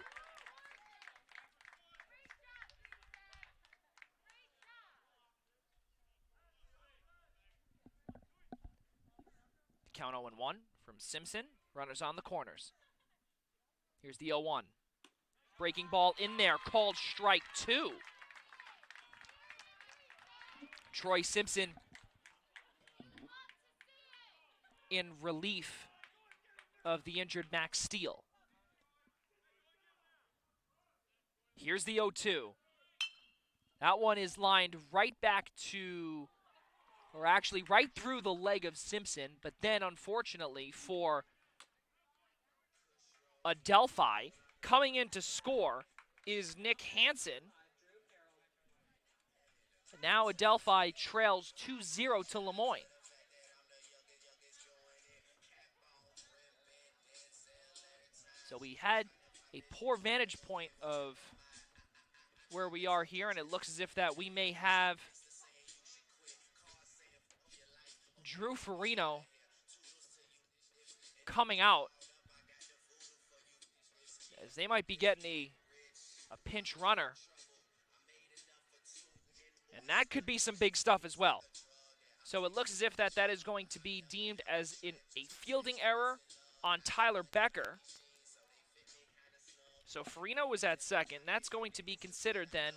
Count 0-1 from Simpson. Runners on the corners. Here's the 0-1. Breaking ball in there, called strike 2. Troy Simpson in relief of the injured Max Steele. Here's the 0-2. That one is lined right back to, or actually right through the leg of Simpson, but then unfortunately for Adelphi, coming in to score is Nick Hansen. Now Adelphi trails 2-0 to Lemoyne. So we had a poor vantage point of where we are here, and it looks as if that we may have Drew Farino coming out, as they might be getting a pinch runner. And that could be some big stuff as well. So it looks as if that is going to be deemed as a fielding error on Tyler Becker. So Farino was at second. That's going to be considered then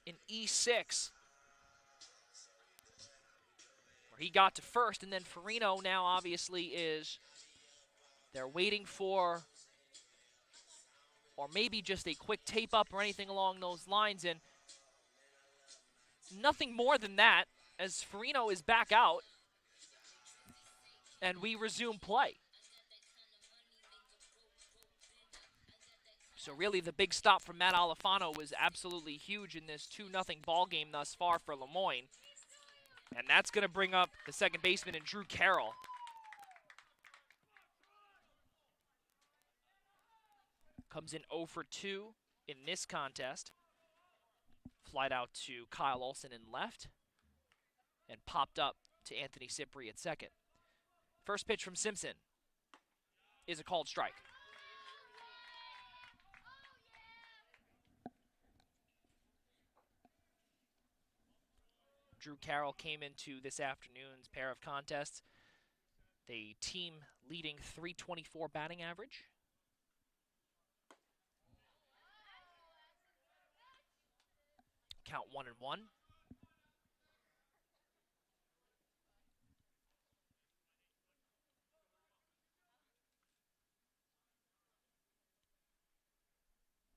an E6, where he got to first, and then Farino now obviously is, they're waiting for or maybe just a quick tape up or anything along those lines. And nothing more than that, as Farino is back out and we resume play. So really the big stop from Matt Alifano was absolutely huge in this 2-0 ball game thus far for Lemoyne. And that's going to bring up the second baseman in Drew Carroll. Comes in 0 for 2 in this contest. Flied out to Kyle Olson in left and popped up to Anthony Cipri at second. First pitch from Simpson is a called strike. Drew Carroll came into this afternoon's pair of contests, the team leading .324 batting average. Count 1-1.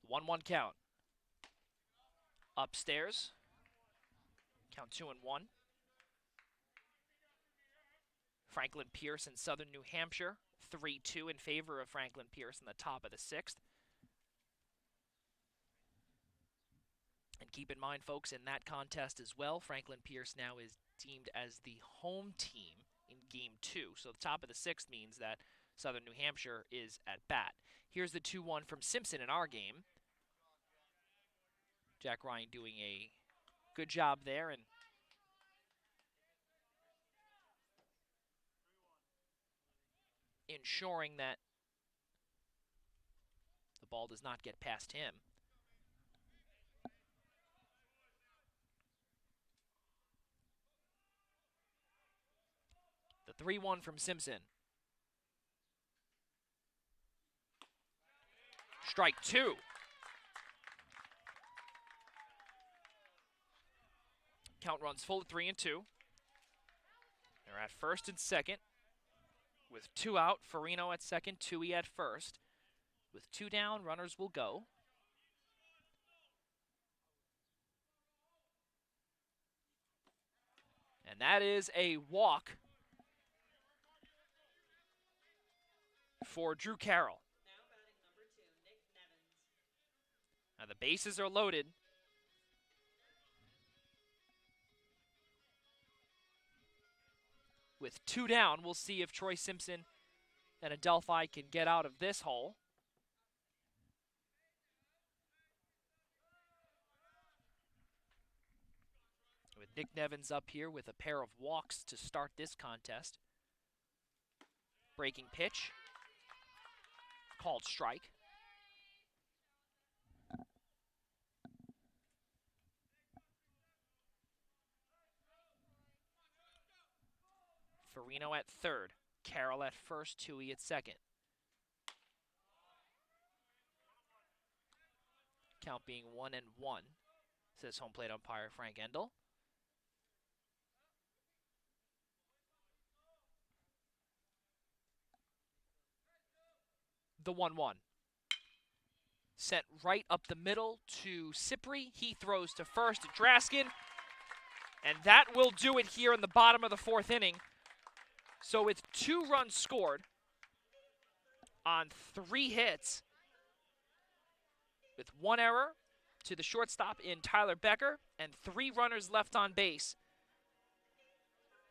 The 1-1 count. Upstairs. Count 2-1. Franklin Pierce in Southern New Hampshire. 3-2 in favor of Franklin Pierce in the top of the sixth. And keep in mind, folks, in that contest as well, Franklin Pierce now is deemed as the home team in Game 2. So the top of the sixth means that Southern New Hampshire is at bat. Here's the 2-1 from Simpson in our game. Jack Ryan doing a good job there and ensuring that the ball does not get past him. The 3-1 from Simpson. Strike 2. Count runs full at 3-2. They're at first and second. With 2 out, Farino at second, Tui at first. With 2 down, runners will go. And that is a walk for Drew Carroll. Now batting number 2, Nick Nevins. Now the bases are loaded. With 2 down, we'll see if Troy Simpson and Adelphi can get out of this hole. With Nick Nevins up here with a pair of walks to start this contest. Breaking pitch. Called strike. Farino at third. Carroll at first, Tui at second. Count being 1-1, says home plate umpire Frank Endel. The 1-1. Sent right up the middle to Cipri. He throws to first to Draskin. And that will do it here in the bottom of the 4th inning. So it's 2 runs scored on 3 hits, with 1 error to the shortstop in Tyler Becker and 3 runners left on base.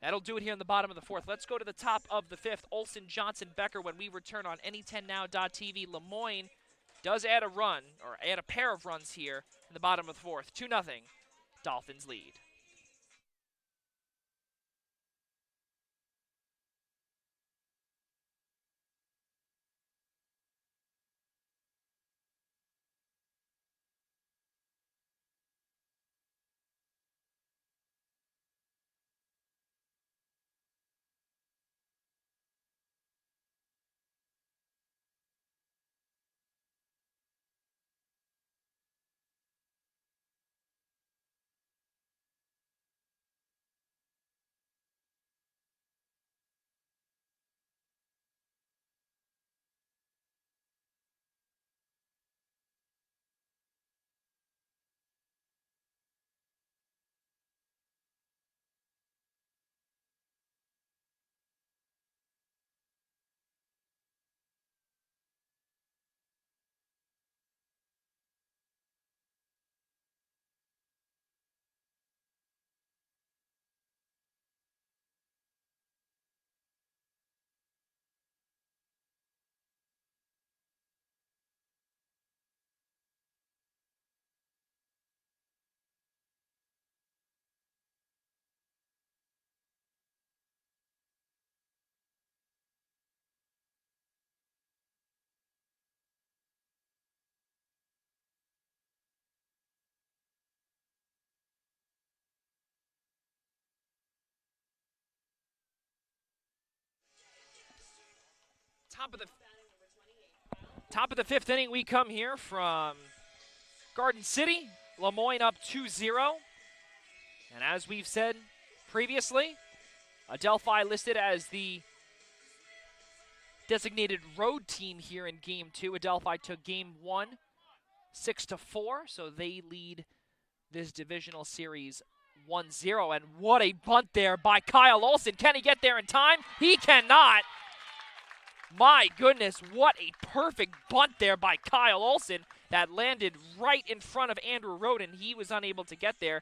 That'll do it here in the bottom of the 4th. Let's go to the top of the 5th. Olson, Johnson, Becker when we return on any10now.tv. Lemoyne does add a run, or add a pair of runs here in the bottom of the 4th. 2-0, Dolphins lead. Top of the fifth inning, we come here from Garden City. Moyne up 2-0. And as we've said previously, Adelphi listed as the designated road team here in Game 2. Adelphi took Game 1 6-4, so they lead this divisional series 1-0. And what a bunt there by Kyle Olson. Can he get there in time? He cannot. My goodness, what a perfect bunt there by Kyle Olson that landed right in front of Andrew Roden. He was unable to get there,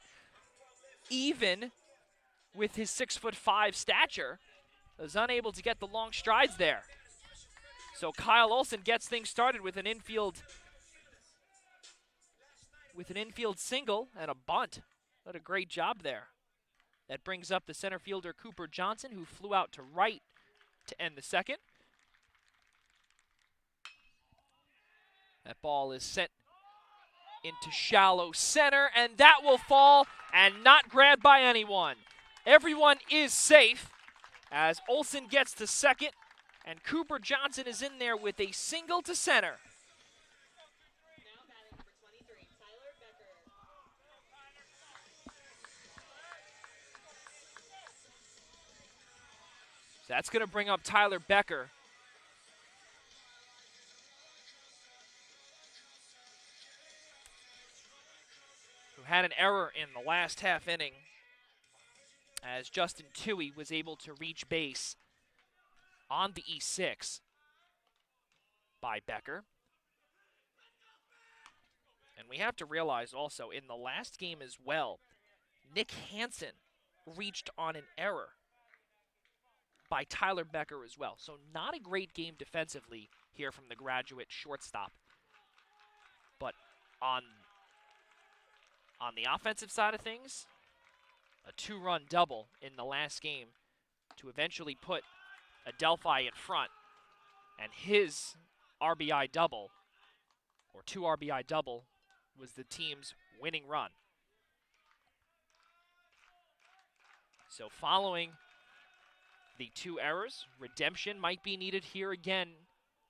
even with his 6'5" stature. Was unable to get the long strides there. So Kyle Olson gets things started with an infield single and a bunt. What a great job there. That brings up the center fielder Cooper Johnson, who flew out to right to end the second. That ball is sent into shallow center, and that will fall and not grabbed by anyone. Everyone is safe as Olson gets to second, and Cooper Johnson is in there with a single to center. Now batting number 23, Tyler Becker. So that's going to bring up Tyler Becker. Who had an error in the last half inning as Justin Toohey was able to reach base on the E6 by Becker. And we have to realize also in the last game as well, Nick Hansen reached on an error by Tyler Becker as well. So not a great game defensively here from the graduate shortstop. But on the offensive side of things, a 2-run double in the last game to eventually put Adelphi in front. And his RBI double, or 2 RBI double, was the team's winning run. So following the 2 errors, redemption might be needed here again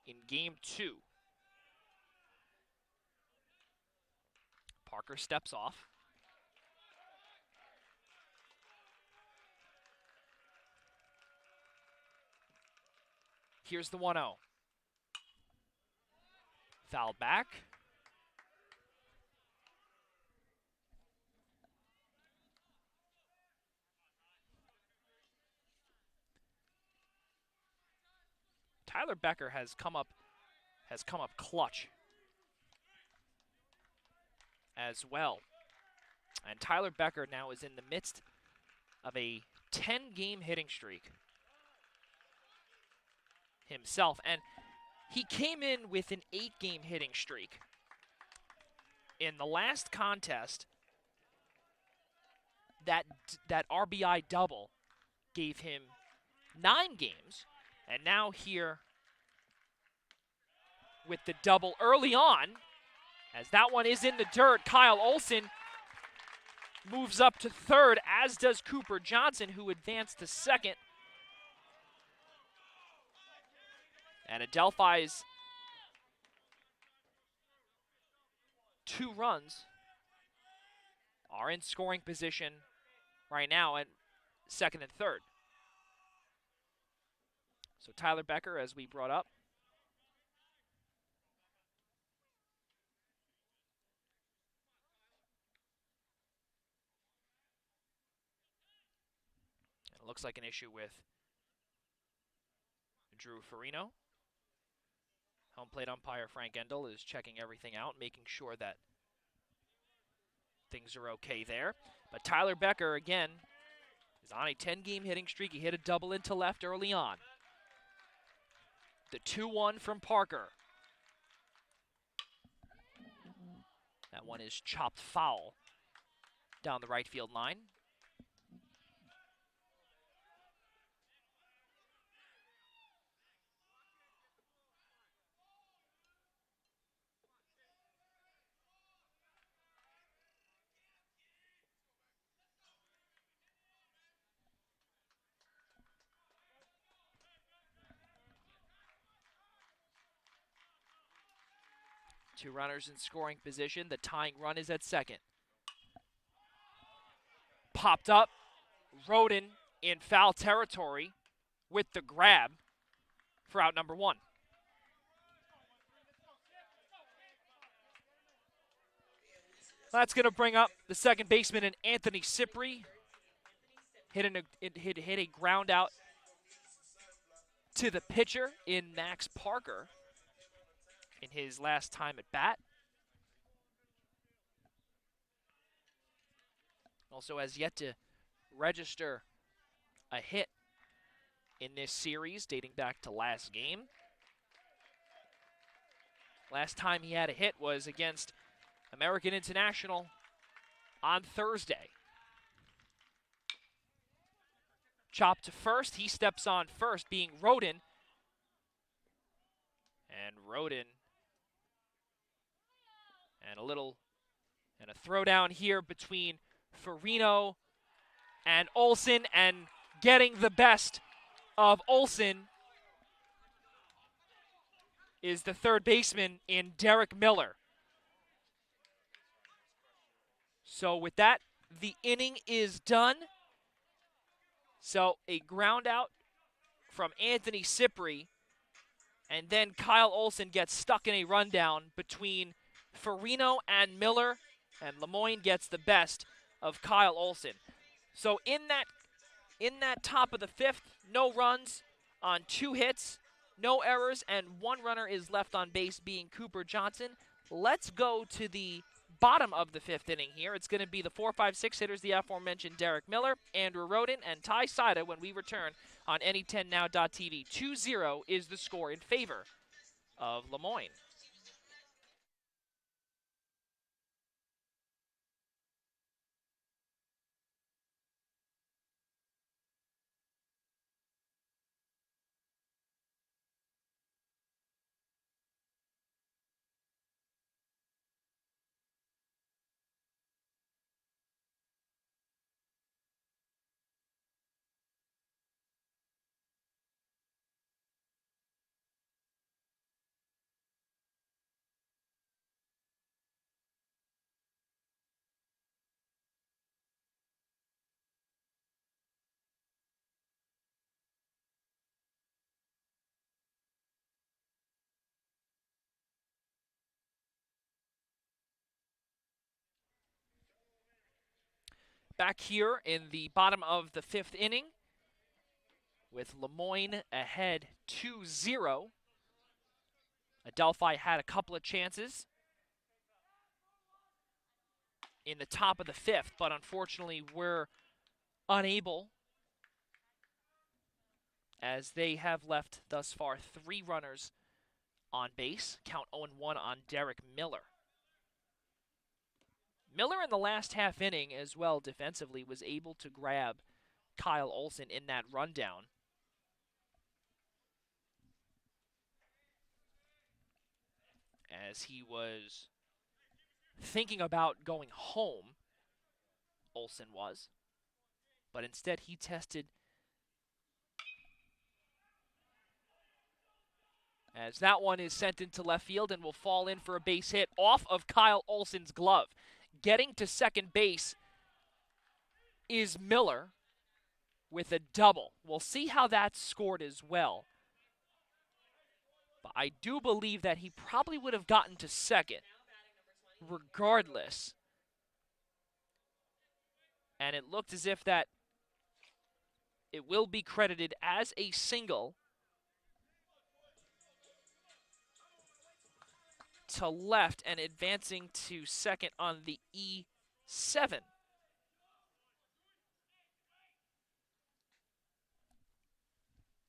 in Game 2. Parker steps off. Here's the 1-0. Foul back. Tyler Becker has come up clutch as well. And Tyler Becker now is in the midst of a 10-game hitting streak himself. And he came in with an 8-game hitting streak. In the last contest, that RBI double gave him 9 games. And now here with the double early on, as that one is in the dirt, Kyle Olson moves up to third, as does Cooper Johnson, who advanced to second. And Adelphi's 2 runs are in scoring position right now at second and third. So Tyler Becker, as we brought up, it looks like an issue with Drew Farino. Home plate umpire Frank Endel is checking everything out, making sure that things are okay there. But Tyler Becker, again, is on a 10-game hitting streak. He hit a double into left early on. The 2-1 from Parker. That one is chopped foul down the right field line. Two runners in scoring position. The tying run is at second. Popped up. Roden in foul territory with the grab for out number one. That's going to bring up the second baseman, and Anthony Cipri. Hit a ground out to the pitcher in Max Parker in his last time at bat. Also has yet to register a hit in this series dating back to last game. Last time he had a hit was against American International on Thursday. Chop to first. He steps on first, being Roden. And Roden. And a throwdown here between Farino and Olsen, and getting the best of Olsen is the third baseman in Derek Miller. So with that, the inning is done. So a ground out from Anthony Cipri, and then Kyle Olsen gets stuck in a rundown between Farino and Miller, and Lemoyne gets the best of Kyle Olsen. So in that top of the fifth, no runs on 2 hits, no errors, and 1 runner is left on base, being Cooper Johnson. Let's go to the bottom of the 5th inning here. It's going to be the 4, 5, 6 hitters, the aforementioned Derek Miller, Andrew Roden, and Ty Sida when we return on Any10Now.tv. 2-0 is the score in favor of Lemoyne. Back here in the bottom of the 5th inning with Lemoyne ahead 2-0. Adelphi had a couple of chances in the top of the 5th, but unfortunately we're unable, as they have left thus far 3 runners on base. Count 0-1 on Derek Miller. Miller in the last half inning as well defensively was able to grab Kyle Olsen in that rundown. As he was thinking about going home, Olsen was. But instead he tested, as that one is sent into left field and will fall in for a base hit off of Kyle Olsen's glove. Getting to second base is Miller with a double. We'll see how that's scored as well. But I do believe that he probably would have gotten to second regardless. And it looked as if that it will be credited as a single to left, and advancing to second on the E7.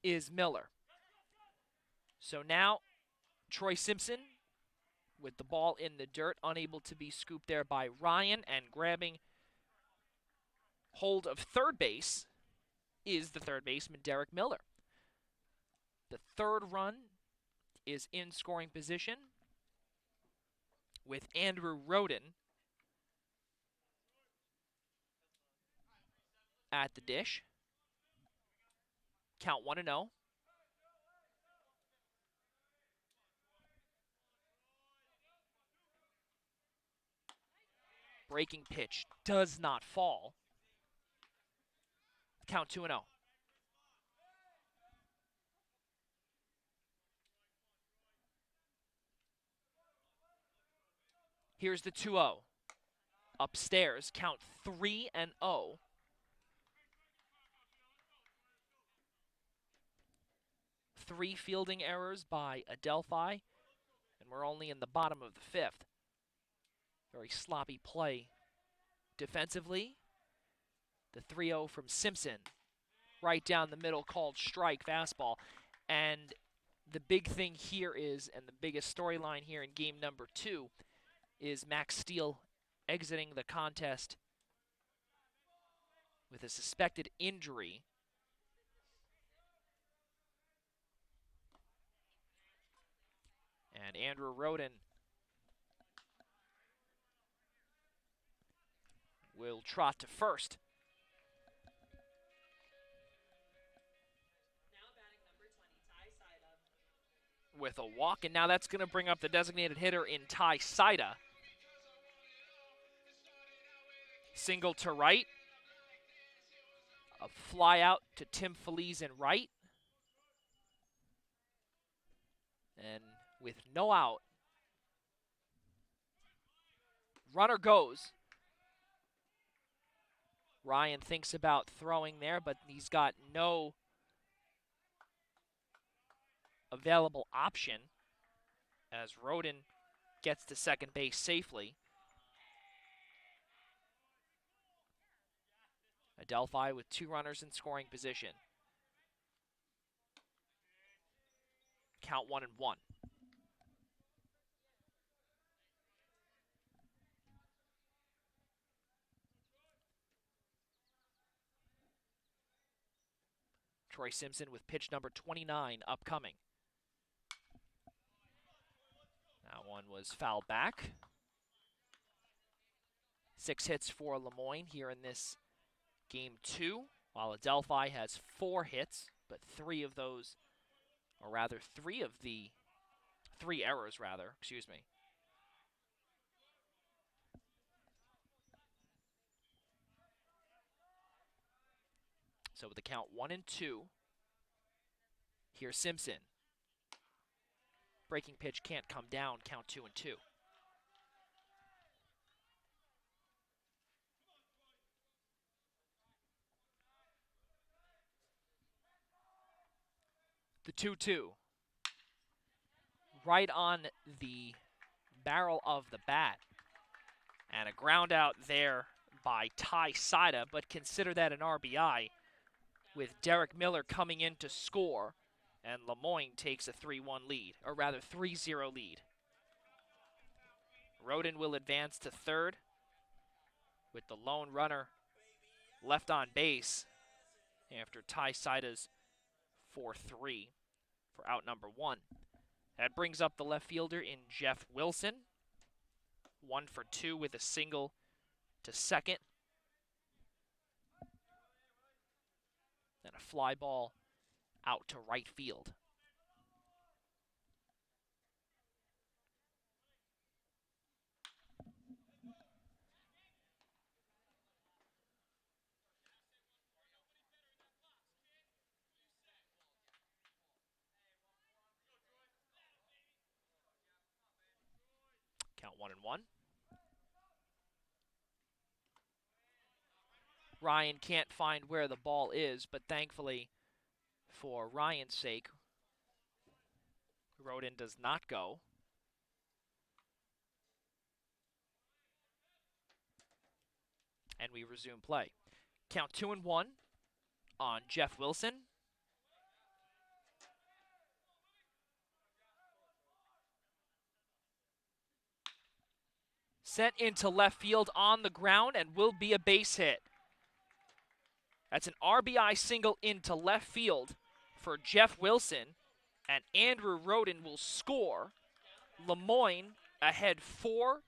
Is Miller. So now Troy Simpson with the ball in the dirt, unable to be scooped there by Ryan, and grabbing hold of third base is the third baseman Derek Miller. The third run is in scoring position with Andrew Roden at the dish. Count 1-0. Breaking pitch does not fall. Count 2-0. Here's the 2-0. Upstairs, count 3-0. Three fielding errors by Adelphi, and we're only in the bottom of the fifth. Very sloppy play defensively. The 3-0 from Simpson, right down the middle, called strike fastball. And the big thing here is, and the biggest storyline here in game number 2, is Max Steele exiting the contest with a suspected injury. And Andrew Roden will trot to first. Now batting number 20, Ty Sida. With a walk, and now that's going to bring up the designated hitter in Ty Sida. Single to right. A fly out to Tim Feliz in right. And with no out, runner goes. Ryan thinks about throwing there, but he's got no available option as Roden gets to second base safely. Adelphi with 2 runners in scoring position. Count 1-1. Troy Simpson with pitch number 29 upcoming. That one was fouled back. 6 hits for Lemoyne here in this game 2, while Adelphi has 4 hits, but 3 of those, or rather 3 of the 3 errors, excuse me. So with the count 1-2, here's Simpson. Breaking pitch can't come down, count 2-2. The 2-2. Right on the barrel of the bat. And a ground out there by Ty Sida, but consider that an RBI with Derek Miller coming in to score, and Lemoyne takes a 3-1 lead, or rather 3-0 lead. Roden will advance to third with the lone runner left on base after Ty Sida's 4-3 for out number 1. That brings up the left fielder in Jeff Wilson. 1 for 2 with a single to second. And a fly ball out to right field. Count 1-1. Ryan can't find where the ball is, but thankfully, for Ryan's sake, Roden does not go. And we resume play. Count 2-1 on Jeff Wilson. Sent into left field on the ground and will be a base hit. That's an RBI single into left field for Jeff Wilson, and Andrew Roden will score. Lemoyne ahead 4-0.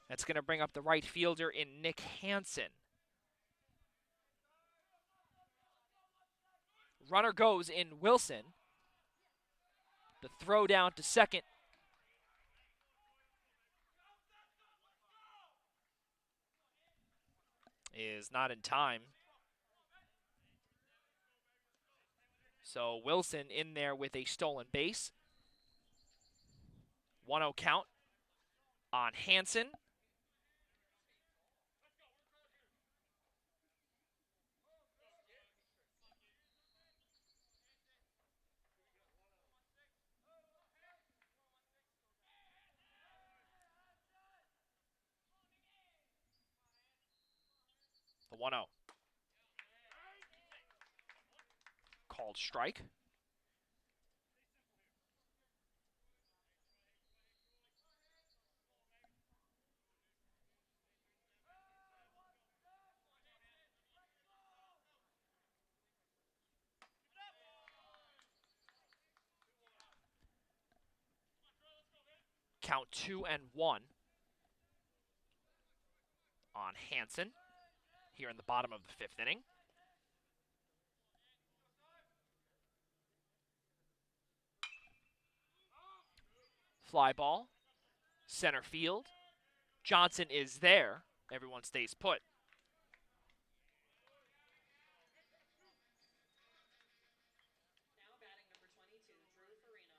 That's going to bring up the right fielder in Nick Hansen. Runner goes in Wilson. The throw down to second. Is not in time. So Wilson in there with a stolen base. 1-0 count on Hansen. The 1-0. Called strike. Count 2-1 on Hansen here in the bottom of the 5th inning. Fly ball, center field. Johnson is there. Everyone stays put. Now batting number 22, Drew Farino.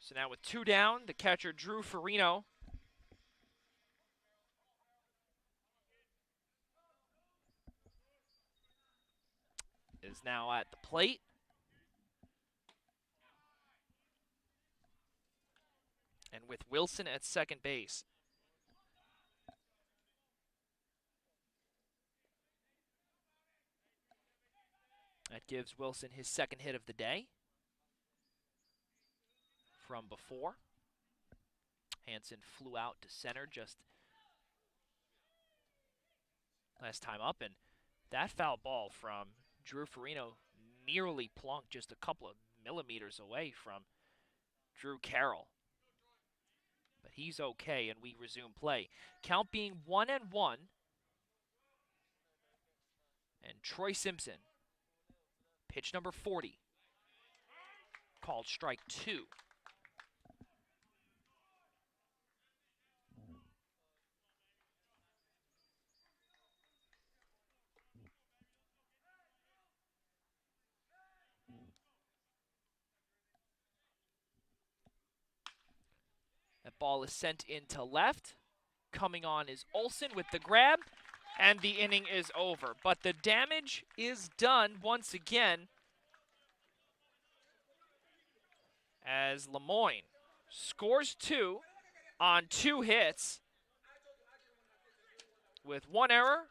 So now with 2 down, the catcher Drew Farino is now at the plate. And with Wilson at second base. That gives Wilson his second hit of the day from before. Hansen flew out to center just last time up, and that foul ball from Drew Farino nearly plunked just a couple of millimeters away from Drew Carroll. But he's okay, and we resume play. Count being 1-1. And Troy Simpson, pitch number 40, called strike 2. That ball is sent into left. Coming on is Olsen with the grab, and the inning is over. But the damage is done once again as Moyne scores 2 on 2 hits with 1 error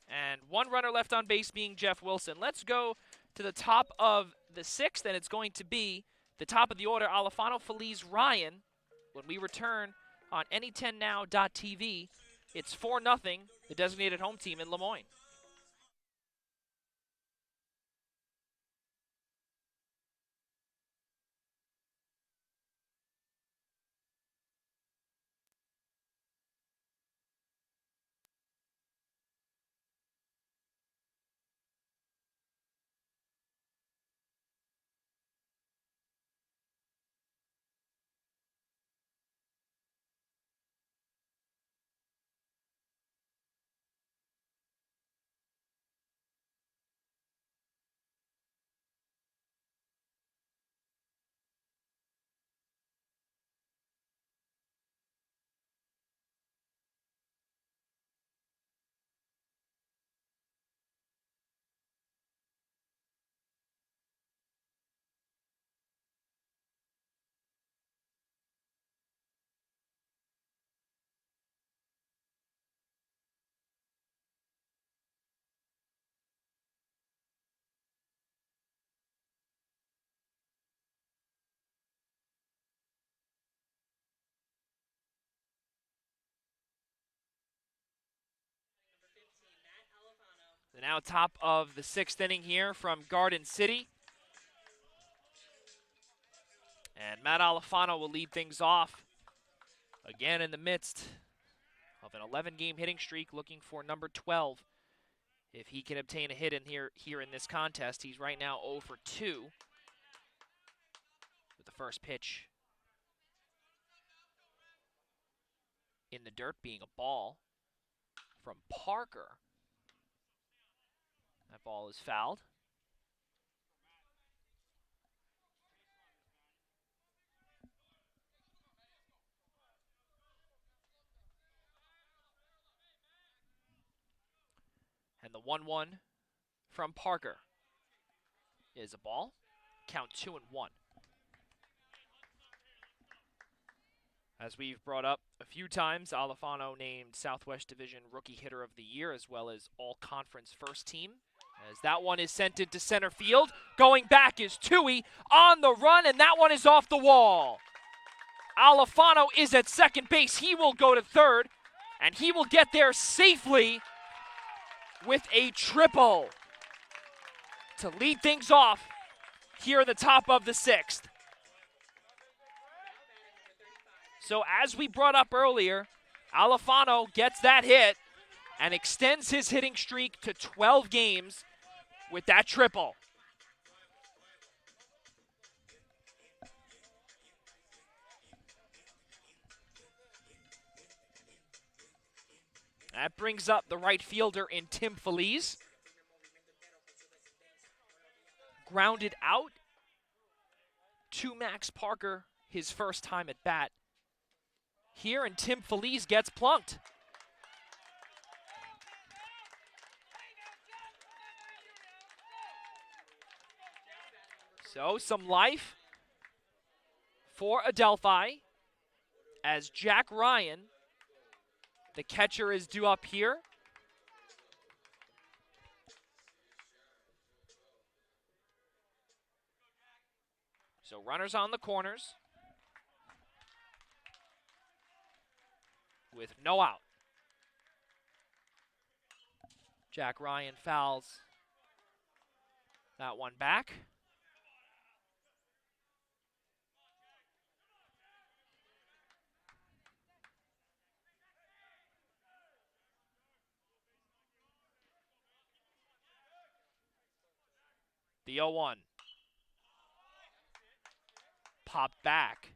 and 1 runner left on base being Jeff Wilson. Let's go to the top of the 6th, and it's going to be the top of the order, Alifano Feliz Ryan. When we return on any10now.tv, it's 4-0, the designated home team in Moyne. Number 15, Matt Alifano. So now top of the 6th inning here from Garden City. And Matt Alifano will lead things off again in the midst of an 11-game hitting streak, looking for number 12 If he can obtain a hit in here in this contest, he's right now 0 for 2 with the first pitch in the dirt being a ball from Parker. That ball is fouled. And the 1-1 from Parker is a ball. Count 2-1. As we've brought up a few times, Alfano named Southwest Division Rookie Hitter of the Year as well as All-Conference First Team. As that one is sent into center field. Going back is Tui on the run, and that one is off the wall. Alfano is at second base. He will go to third, and he will get there safely with a triple to lead things off here in the top of the 6th. So as we brought up earlier, Alfano gets that hit and extends his hitting streak to 12 games with that triple. That brings up the right fielder in Tim Feliz. Grounded out to Max Parker, his first time at bat here, and Tim Feliz gets plunked. So some life for Adelphi as Jack Ryan, the catcher, is due up here. So runners on the corners with no out. Jack Ryan fouls that one back. The 0-1. Popped back.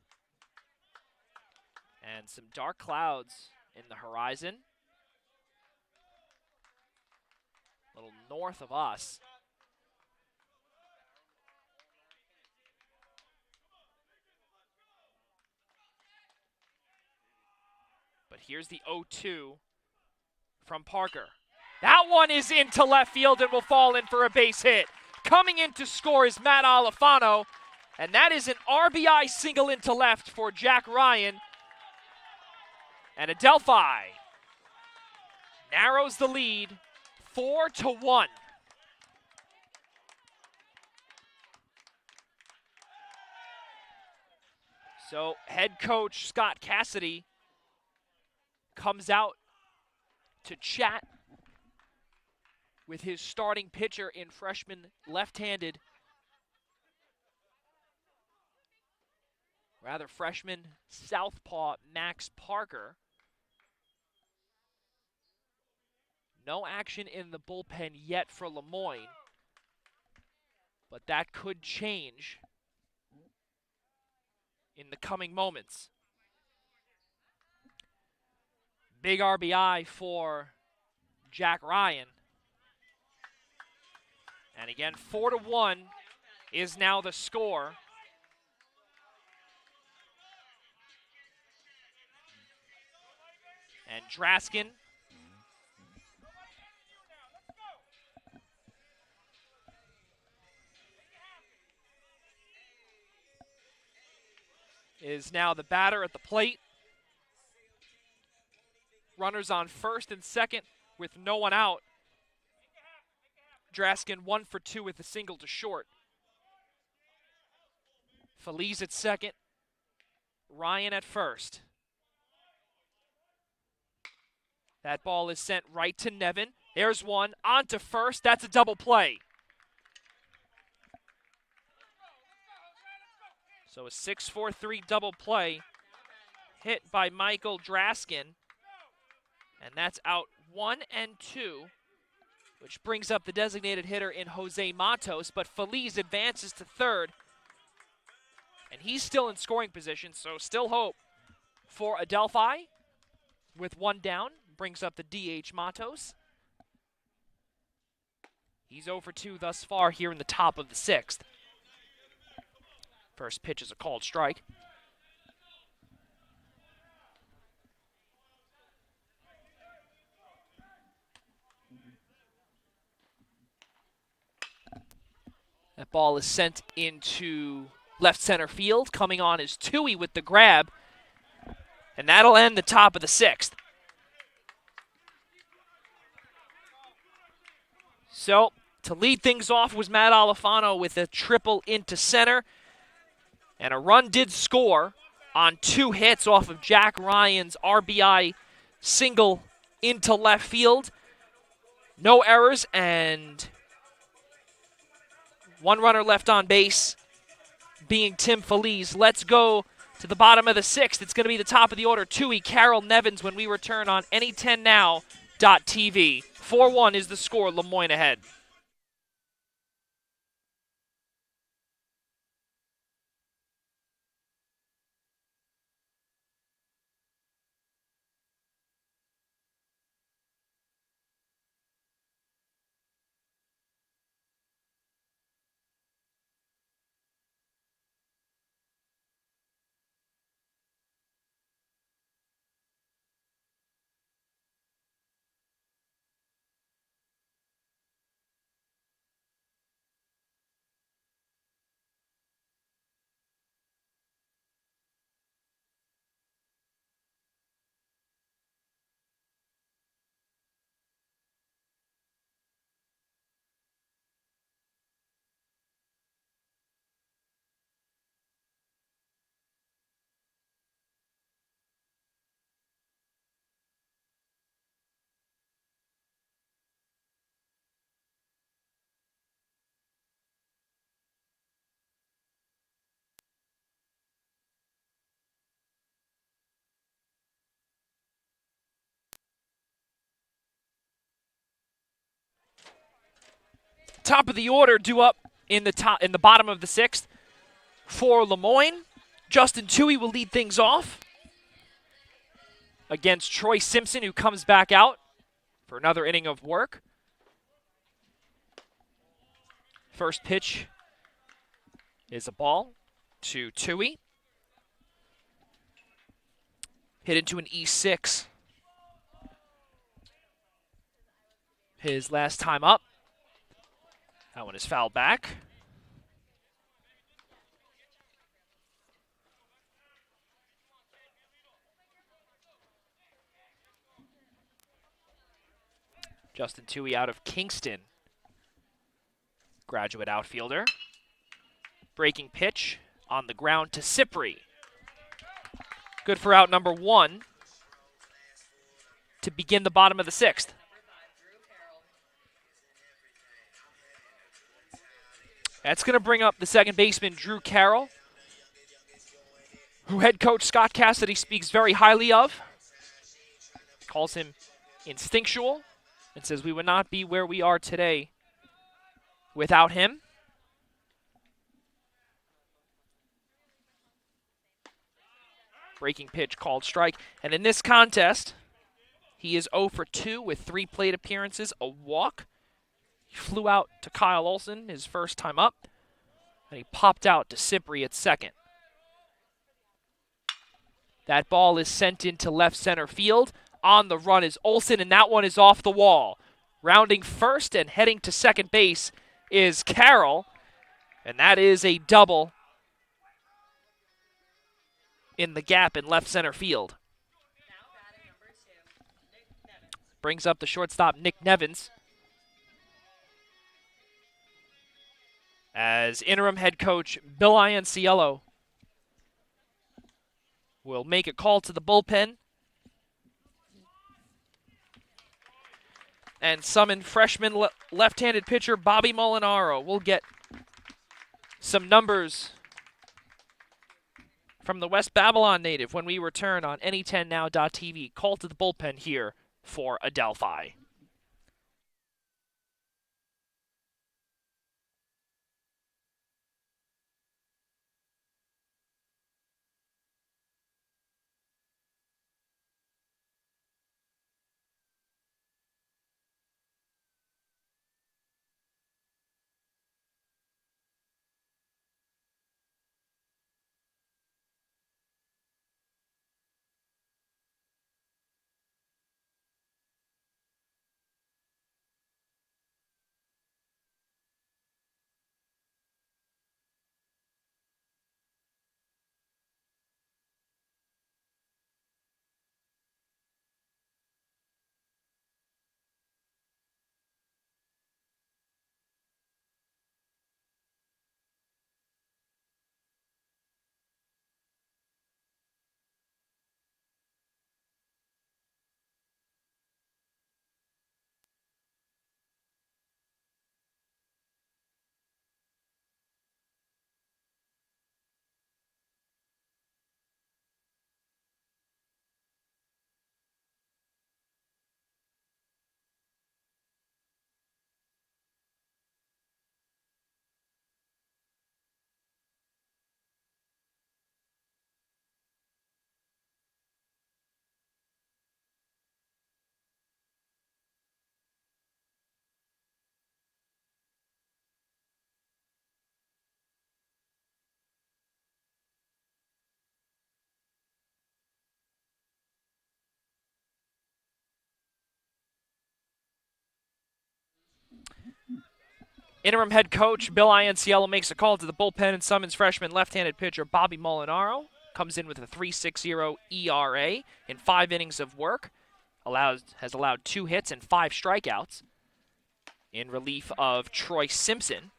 And some dark clouds in the horizon. A little north of us. But here's the 0-2 from Parker. That one is into left field and will fall in for a base hit. Coming in to score is Matt Alfano, and that is an RBI single into left for Jack Ryan. And Adelphi narrows the lead 4-1. So head coach Scott Cassidy comes out to chat with his starting pitcher in freshman left-handed, freshman southpaw Max Parker. No action in the bullpen yet for Lemoyne, but that could change in the coming moments. Big RBI for Jack Ryan. And again, 4-1 is now the score. And Draskin is now the batter at the plate. Runners on first and second with no one out. Draskin 1 for 2 with a single to short. Feliz at second. Ryan at first. That ball is sent right to Nevin. There's one. On to first. That's a double play. So a 6-4-3 double play hit by Michael Draskin. And that's out 1 and 2 which brings up the designated hitter in Jose Matos, but Feliz advances to third. And he's still in scoring position, so still hope for Adelphi with one down. Brings up the DH Matos. He's 0 for 2 thus far here in the top of the sixth. First pitch is a called strike. That ball is sent into left center field. Coming on is Toohey with the grab. And that'll end the top of the sixth. So, to lead things off was Matt Alifano with a triple into center. And a run did score on 2 hits off of Jack Ryan's RBI single into left field. No errors and 1 runner left on base, being Tim Feliz. Let's go to the bottom of the sixth. It's going to be the top of the order. Toohey, Carroll, Nevins when we return on any10now.tv. 4-1 is the score. Lemoyne ahead. Top of the order due up in the bottom of the sixth for Lemoyne. Justin Toohey will lead things off against Troy Simpson, who comes back out for another inning of work. First pitch is a ball to Toohey. Hit into an E6. His last time up. That one is fouled back. Justin Toohey out of Kingston. Graduate outfielder. Breaking pitch on the ground to Cypri. Good for out number 1 to begin the bottom of the sixth. That's going to bring up the second baseman, Drew Carroll, who head coach Scott Cassidy speaks very highly of. Calls him instinctual and says we would not be where we are today without him. Breaking pitch called strike. And in this contest, he is 0 for 2 with 3 plate appearances, a walk. He flew out to Kyle Olson his first time up, and he popped out to Cypri at second. That ball is sent into left center field. On the run is Olson, and that one is off the wall. Rounding first and heading to second base is Carroll, and that is a double in the gap in left center field. Now batting number 2, Nick Nevins. Brings up the shortstop, Nick Nevins. As interim head coach Bill Ianciello will make a call to the bullpen and summon freshman left-handed pitcher Bobby Molinaro. We'll get some numbers from the West Babylon native when we return on any10now.tv. Call to the bullpen here for Adelphi. Interim head coach Bill Ianciello makes a call to the bullpen and summons freshman left-handed pitcher Bobby Molinaro. Comes in with a 3.60 ERA in 5 innings of work. Has allowed 2 hits and 5 strikeouts in relief of Troy Simpson.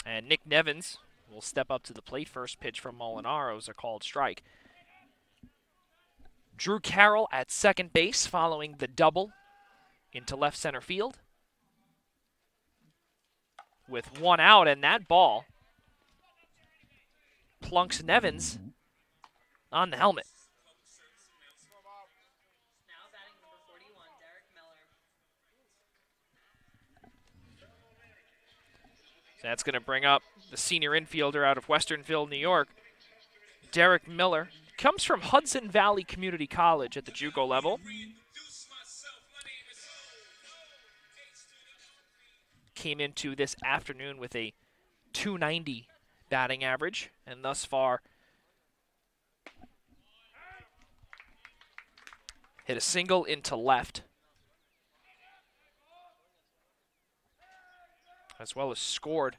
And Nick Nevins will step up to the plate. First pitch from Molinaro is a called strike. Drew Carroll at second base following the double into left center field. With 1 out, and that ball plunks Nevins on the helmet. Now batting number 41, Derek Miller. So that's going to bring up the senior infielder out of Westernville, New York, Derek Miller. Comes from Hudson Valley Community College at the JUCO level. Came into this afternoon with a 290 batting average, and thus far hit a single into left, as well as scored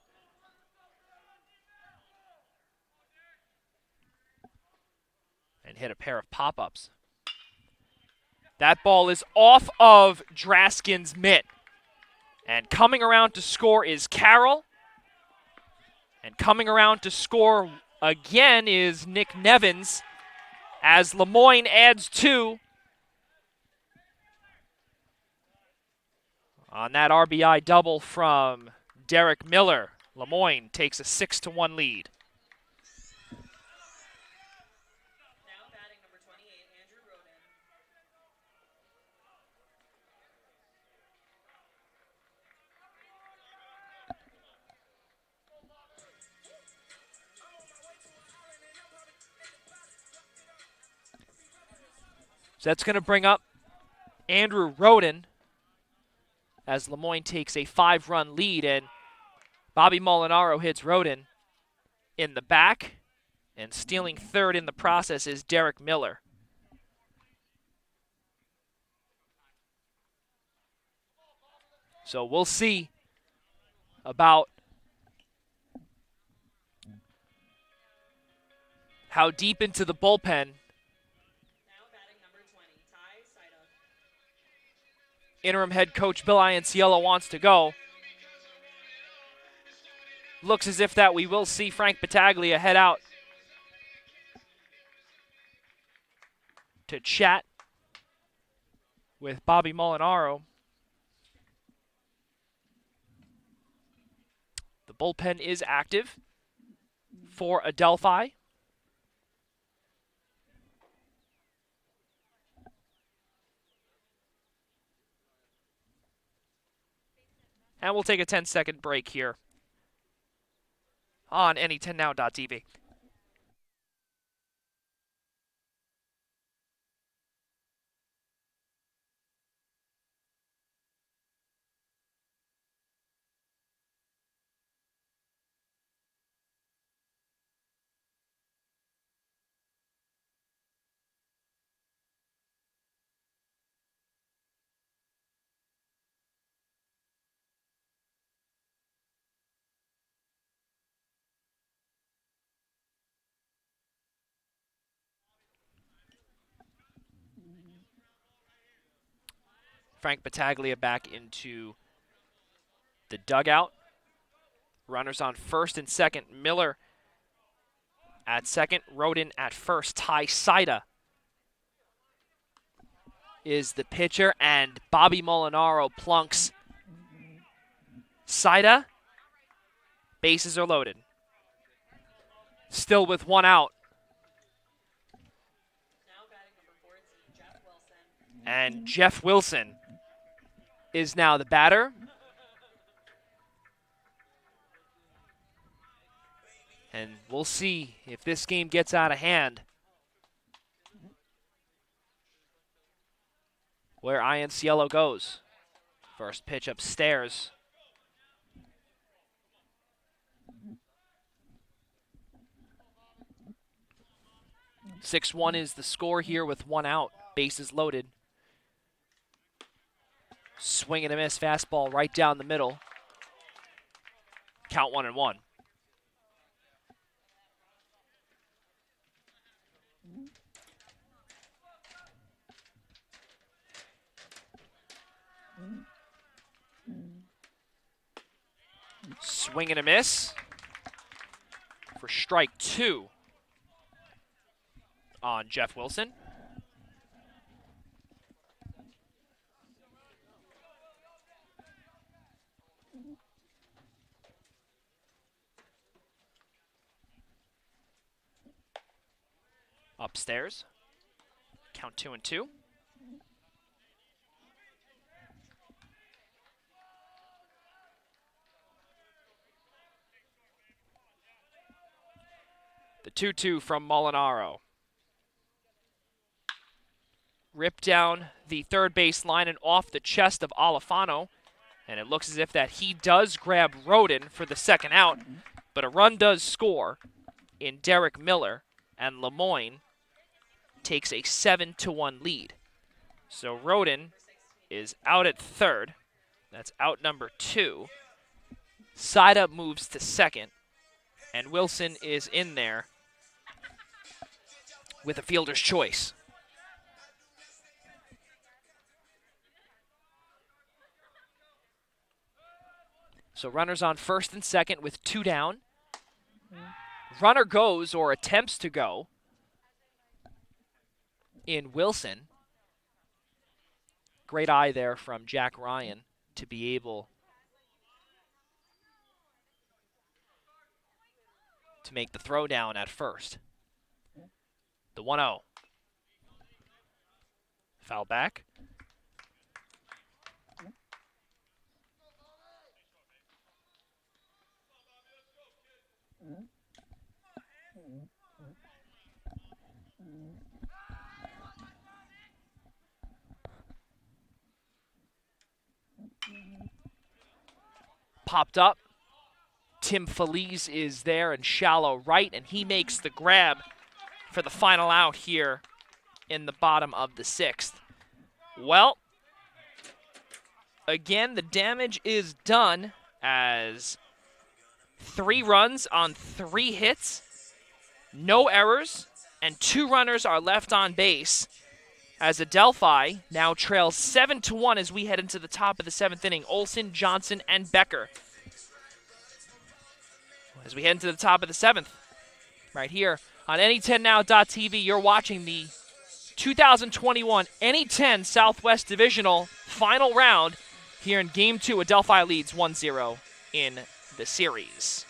and hit a pair of pop-ups. That ball is off of Draskin's mitt. And coming around to score is Carroll. And coming around to score again is Nick Nevins as Lemoyne adds 2 on that RBI double from Derek Miller. Lemoyne takes a 6-1 lead. Now batting number 28, Andrew Roden. So that's going to bring up Andrew Roden as Lemoyne takes a 5-run lead, and Bobby Molinaro hits Roden in the back, and stealing third in the process is Derek Miller. So we'll see about how deep into the bullpen interim head coach Bill Ianciello wants to go. Looks as if that we will see Frank Battaglia head out to chat with Bobby Molinaro. The bullpen is active for Adelphi. And we'll take a 10-second break here on any10now.tv. Frank Battaglia back into the dugout. Runners on first and second. Miller at second. Roden at first. Ty Saida is the pitcher, and Bobby Molinaro plunks Saida. Bases are loaded. Still with 1 out. Now batting number 14, Jeff Wilson. And Jeff Wilson is now the batter. And we'll see if this game gets out of hand, where Ianciello goes. First pitch upstairs. "6-1 is the score here with 1 out. Bases loaded. Swing and a miss fastball right down the middle. Count 1-1. Swing and a miss for strike 2 on Jeff Wilson. Upstairs. Count 2-2. The 2-2 from Molinaro. Ripped down the third base line and off the chest of Alifano. And it looks as if that he does grab Roden for the second out. But a run does score in Derek Miller. And Lemoyne takes a 7-1 lead. So Roden is out at third. That's out number 2. Side up moves to second. And Wilson is in there with a fielder's choice. So runners on first and second with 2 down. Runner goes or attempts to go in Wilson. Great eye there from Jack Ryan to be able to make the throw down at first. The 1-0. Foul back. Popped up. Tim Feliz is there in shallow right, and he makes the grab for the final out here in the bottom of the 6th. Well, again, the damage is done as 3 runs on 3 hits, no errors, and 2 runners are left on base as Adelphi now trails 7-1 as we head into the top of the 7th inning. Olson, Johnson, and Becker. As we head into the top of the 7th, right here on any10now.tv, you're watching the 2021 Any10 Southwest Divisional final round here in Game 2. Adelphi leads 1-0 in the series.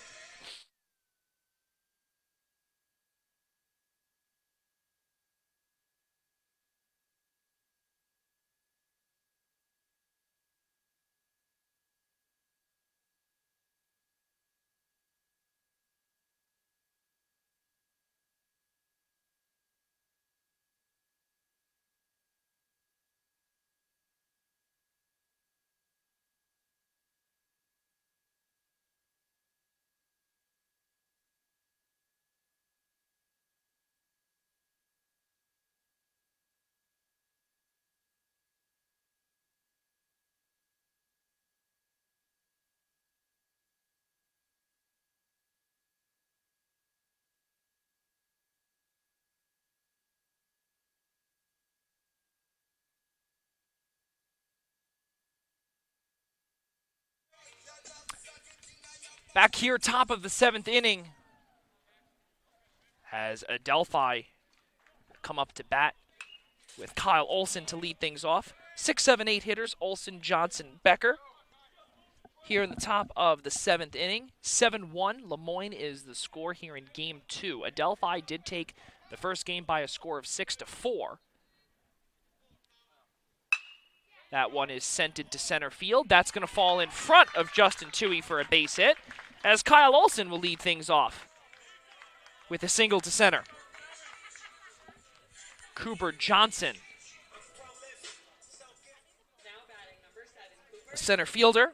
Back here, top of the 7th inning, has Adelphi come up to bat with Kyle Olson to lead things off. 6, 7, 8 hitters, Olson, Johnson, Becker. Here in the top of the 7th inning, 7-1. Lemoyne is the score here in Game 2. Adelphi did take the first game by a score of 6-4. That one is sent into center field. That's going to fall in front of Justin Toohey for a base hit, as Kyle Olson will lead things off with a single to center. Cooper Johnson, Now batting number 7, Cooper. a center fielder.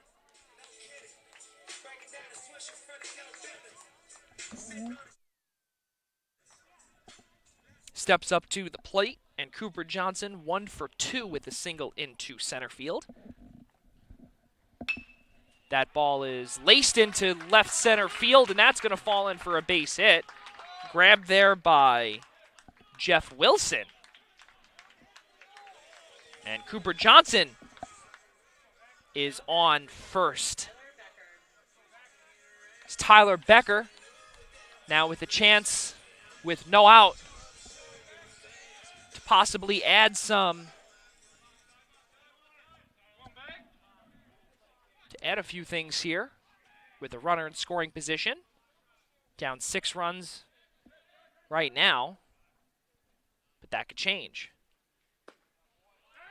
Steps up to the plate, and Cooper Johnson 1 for 2 with a single into center field. That ball is laced into left center field, and that's going to fall in for a base hit. Grabbed there by Jeff Wilson. And Cooper Johnson is on first. It's Tyler Becker now with a chance with no out to possibly add a few things here with a runner in scoring position. Down 6 runs right now, but that could change.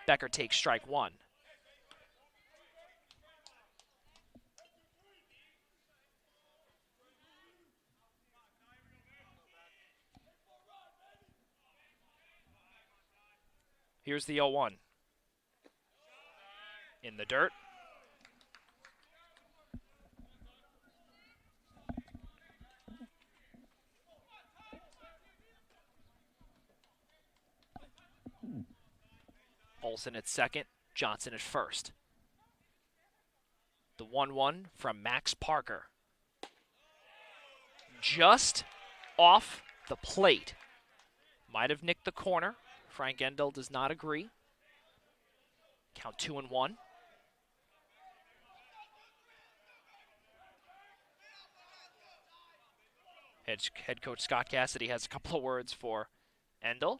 Becker takes strike 1. Here's the 0-1. In the dirt. Olsen at second, Johnson at first. The 1-1 from Max Parker. Just off the plate. Might have nicked the corner. Frank Endel does not agree. Count 2-1. Head coach Scott Cassidy has a couple of words for Endel.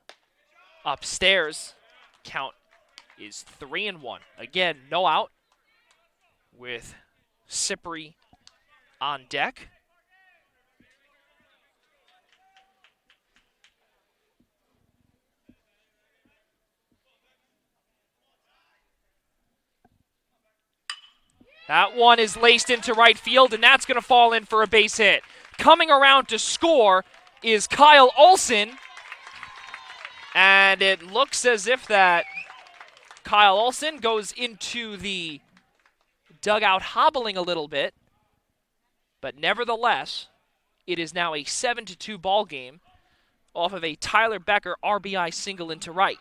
Upstairs, count is 3-1. Again, no out with Cypri on deck. That one is laced into right field, and that's going to fall in for a base hit. Coming around to score is Kyle Olsen, and it looks as if that Kyle Olsen goes into the dugout hobbling a little bit, but nevertheless, it is now a 7-2 ball game off of a Tyler Becker RBI single into right.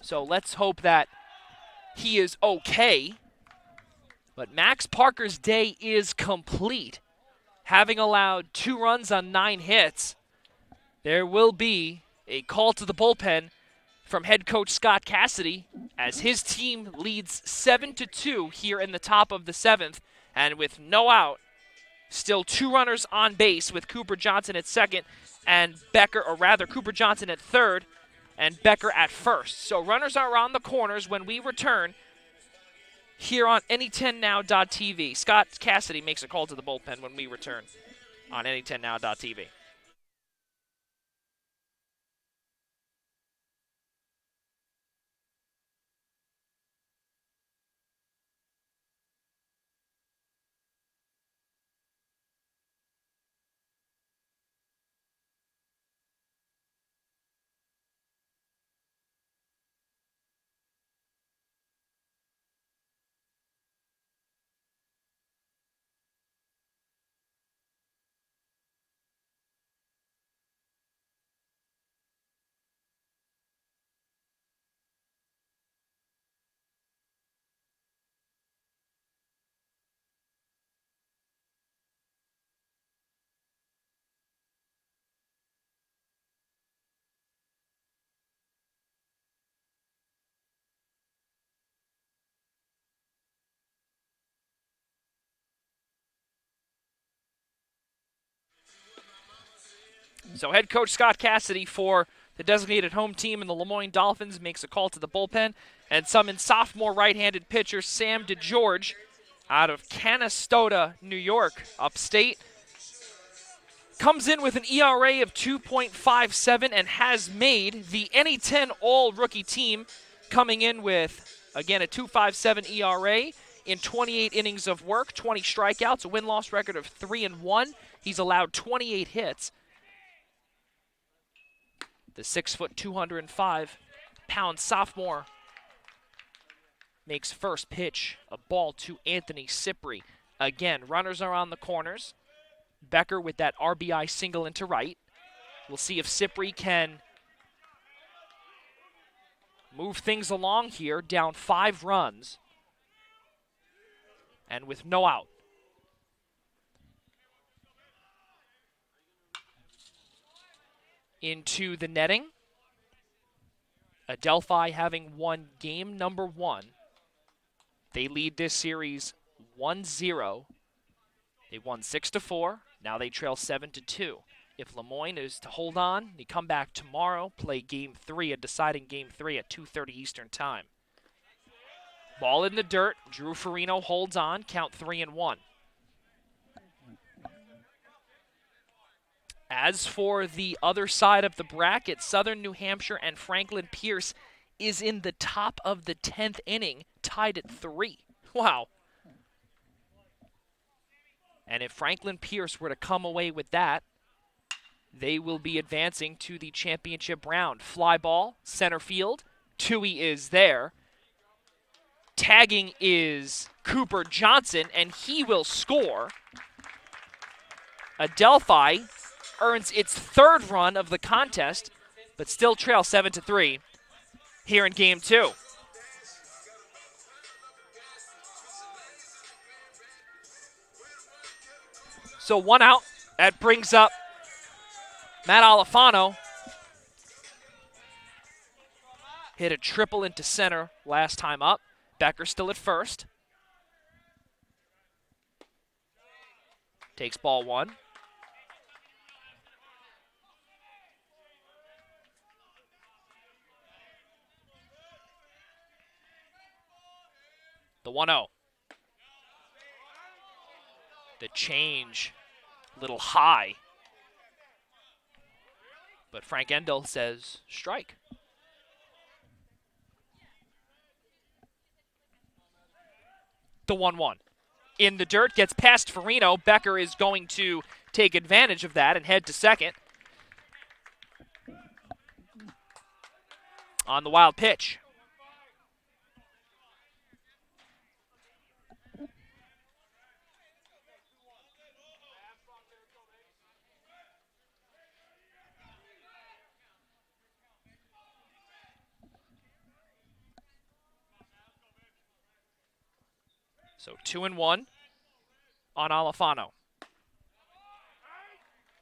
So let's hope that he is okay. But Max Parker's day is complete. Having allowed 2 runs on 9 hits, there will be a call to the bullpen from head coach Scott Cassidy as his team leads 7-2 here in the top of the 7th. And with no out, still 2 runners on base with Cooper Johnson at second and Cooper Johnson at third and Becker at first. So runners are on the corners when we return here on any10now.tv. Scott Cassidy makes a call to the bullpen when we return on any10now.tv. So head coach Scott Cassidy for the designated home team in the Moyne Dolphins makes a call to the bullpen, and summons sophomore right-handed pitcher Sam DeGeorge out of Canastota, New York, upstate. Comes in with an ERA of 2.57 and has made the Any10 All-Rookie team, coming in with, again, a 2.57 ERA in 28 innings of work, 20 strikeouts, a win-loss record of 3-1. He's allowed 28 hits. The 6', 205-pound sophomore makes first pitch, a ball to Anthony Cypri. Again, runners are on the corners. Becker with that RBI single into right. We'll see if Cypri can move things along here, down 5 runs, and with no out. Into the netting. Adelphi having won game number 1. They lead this series 1-0. They won 6-4. Now they trail 7-2. If Moyne is to hold on, they come back tomorrow, play game 3, a deciding game 3 at 2:30 Eastern time. Ball in the dirt. Drew Farino holds on. Count 3-1. As for the other side of the bracket, Southern New Hampshire and Franklin Pierce is in the top of the 10th inning, tied at 3. Wow. And if Franklin Pierce were to come away with that, they will be advancing to the championship round. Fly ball, center field. Tui is there. Tagging is Cooper Johnson, and he will score. Adelphi earns its 3rd run of the contest, but still trail 7-3 here in game 2. So 1 out. That brings up Matt Alifano. Hit a triple into center last time up. Becker still at first. Takes ball 1. The 1-0. The change, a little high. But Frank Endel says strike. The 1-1. In the dirt, gets past Farino. Becker is going to take advantage of that and head to second. On the wild pitch. So 2-1 on Alifano.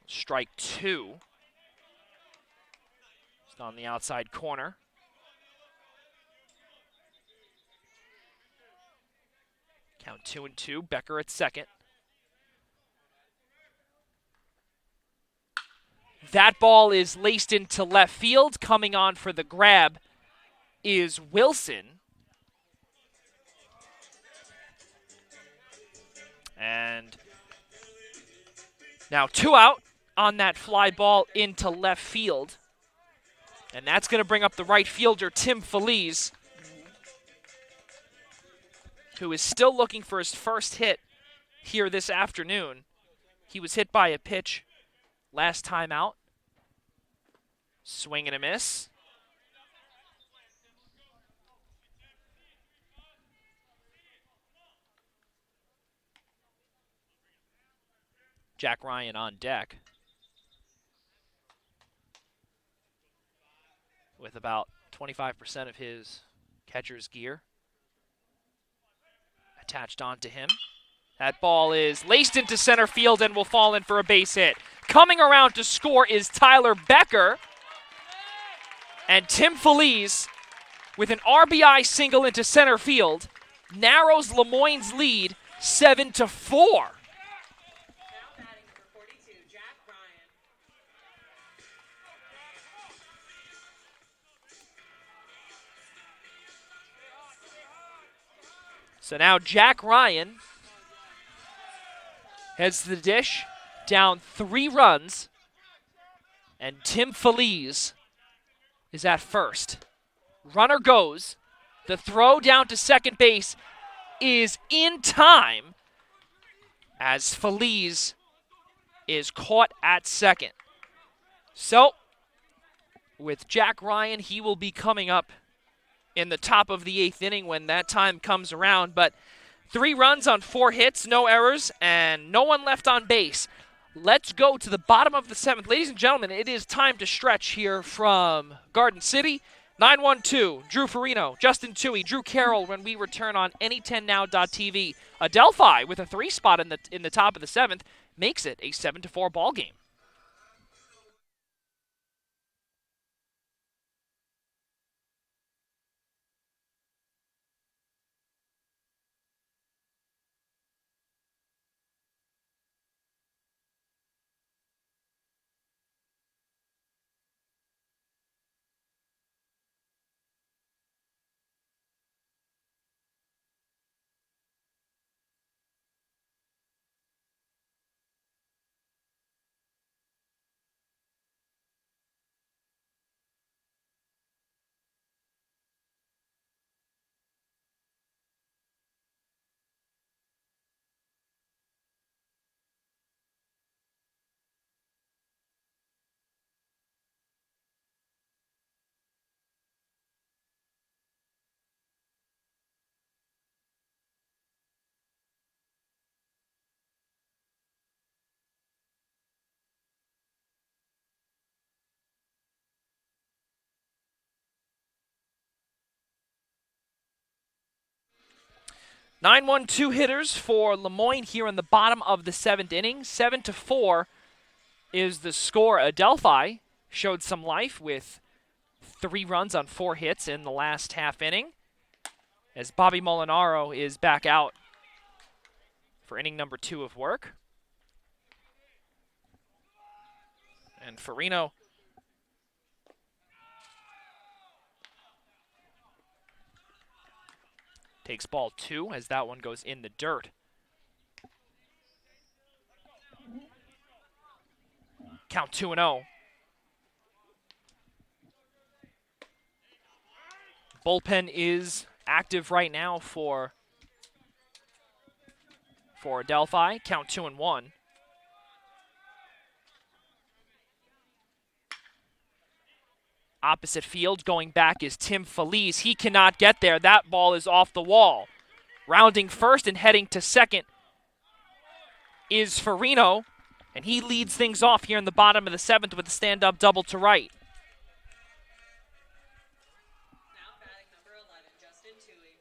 Strike 2. Just on the outside corner. Count 2-2. Becker at second. That ball is laced into left field. Coming on for the grab is Wilson. And now 2 out on that fly ball into left field. And that's going to bring up the right fielder, Tim Feliz, who is still looking for his first hit here this afternoon. He was hit by a pitch last time out. Swing and a miss. Jack Ryan on deck with about 25% of his catcher's gear attached onto him. That ball is laced into center field and will fall in for a base hit. Coming around to score is Tyler Becker. And Tim Feliz, with an RBI single into center field, narrows Lemoyne's lead 7-4. So now Jack Ryan heads to the dish, down 3 runs, and Tim Feliz is at first. Runner goes. The throw down to second base is in time as Feliz is caught at second. So, with Jack Ryan, he will be coming up in the top of the 8th inning when that time comes around. But 3 runs on 4 hits, no errors, and no one left on base. Let's go to the bottom of the 7th. Ladies and gentlemen, it is time to stretch here from Garden City. 9-1-2, Drew Farino, Justin Toohey, Drew Carroll when we return on Any10Now.tv. Adelphi with a 3 spot in the top of the 7th makes it a 7-4 ball game. Nine-1-2 hitters for Lemoyne here in the bottom of the 7th inning. 7-4 is the score. Adelphi showed some life with 3 runs on 4 hits in the last half inning, as Bobby Molinaro is back out for inning number 2 of work. And Farino takes ball 2 as that one goes in the dirt. Count 2-0. Bullpen is active right now for Adelphi. Count 2-1. Opposite field, going back is Tim Feliz. He cannot get there. That ball is off the wall. Rounding first and heading to second is Farino, and he leads things off here in the bottom of the 7th with a stand-up double to right. Now batting number 11, Justin Toohey.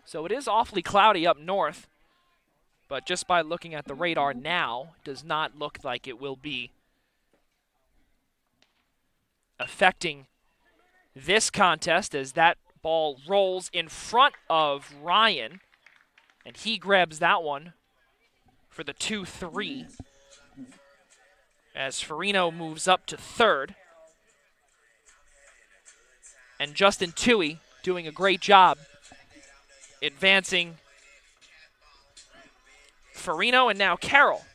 So it is awfully cloudy up north, but just by looking at the radar now, does not look like it will be affecting this contest, as that ball rolls in front of Ryan, and he grabs that one for the 2-3 as Farino moves up to third. And Justin Toohey doing a great job advancing Farino and now Carroll.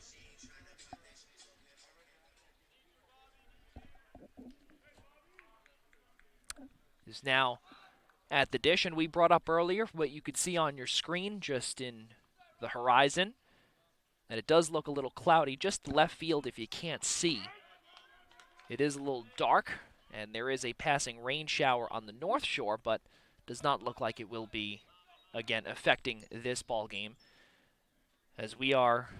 Is now at the dish, and we brought up earlier what you could see on your screen just in the horizon, and it does look a little cloudy, just left field if you can't see. It is a little dark, and there is a passing rain shower on the north shore, but does not look like it will be, again, affecting this ball game, as we are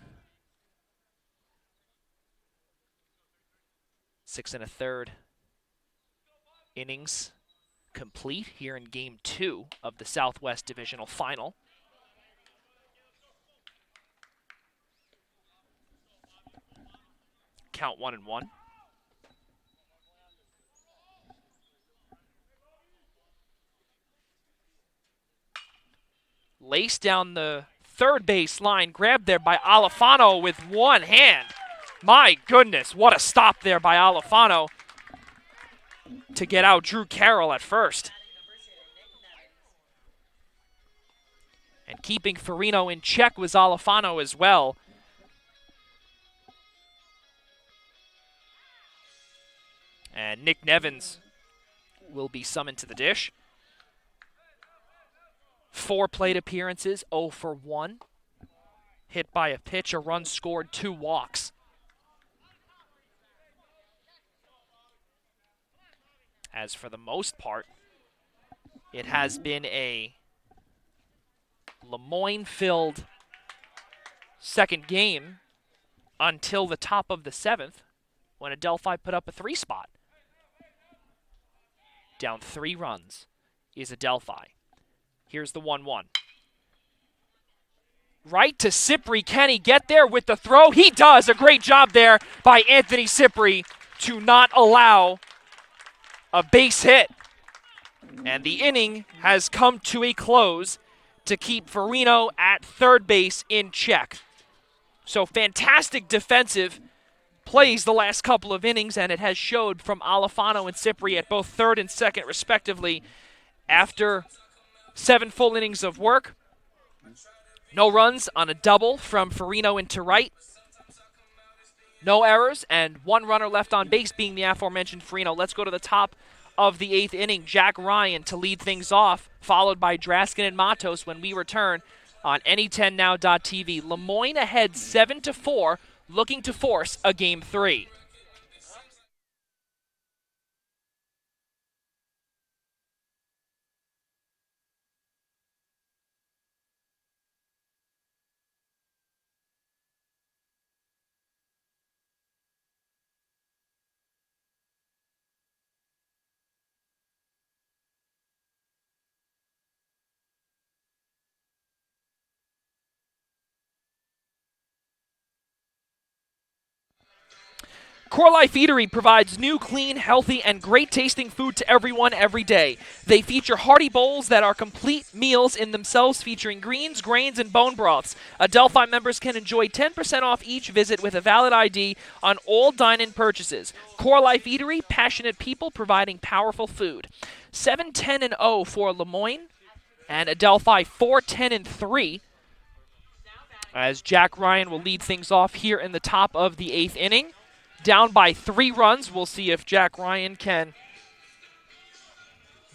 6 1/3 innings complete here in Game 2 of the Southwest Divisional Final. Count 1-1. Lace down the third base line, grabbed there by Alifano with one hand. My goodness, what a stop there by Alifano to get out Drew Carroll at first. And keeping Farino in check was Alifano as well. And Nick Nevins will be summoned to the dish. 4 plate appearances, 0 for 1. Hit by a pitch, a run scored, 2 walks. As for the most part, it has been a Lemoyne-filled second game until the top of the 7th when Adelphi put up a 3-spot. Down 3 runs is Adelphi. Here's the 1-1. Right to Cipri. Can he get there with the throw? He does. A great job there by Anthony Cipri to not allow a base hit. And the inning has come to a close to keep Farino at third base in check. So fantastic defensive plays the last couple of innings, and it has showed from Alifano and Cipri at both third and second respectively after 7 full innings of work. No runs on a double from Farino into right. No errors, and 1 runner left on base being the aforementioned Farino. Let's go to the top of the 8th inning. Jack Ryan to lead things off, followed by Draskin and Matos when we return on Any10Now.tv. Lemoyne ahead 7-4, looking to force a Game 3. Core Life Eatery provides new, clean, healthy, and great-tasting food to everyone every day. They feature hearty bowls that are complete meals in themselves, featuring greens, grains, and bone broths. Adelphi members can enjoy 10% off each visit with a valid ID on all dine-in purchases. Core Life Eatery, passionate people providing powerful food. 7-10-0 for Lemoyne, and Adelphi 4-10-3. As Jack Ryan will lead things off here in the top of the 8th inning. Down by 3 runs. We'll see if Jack Ryan can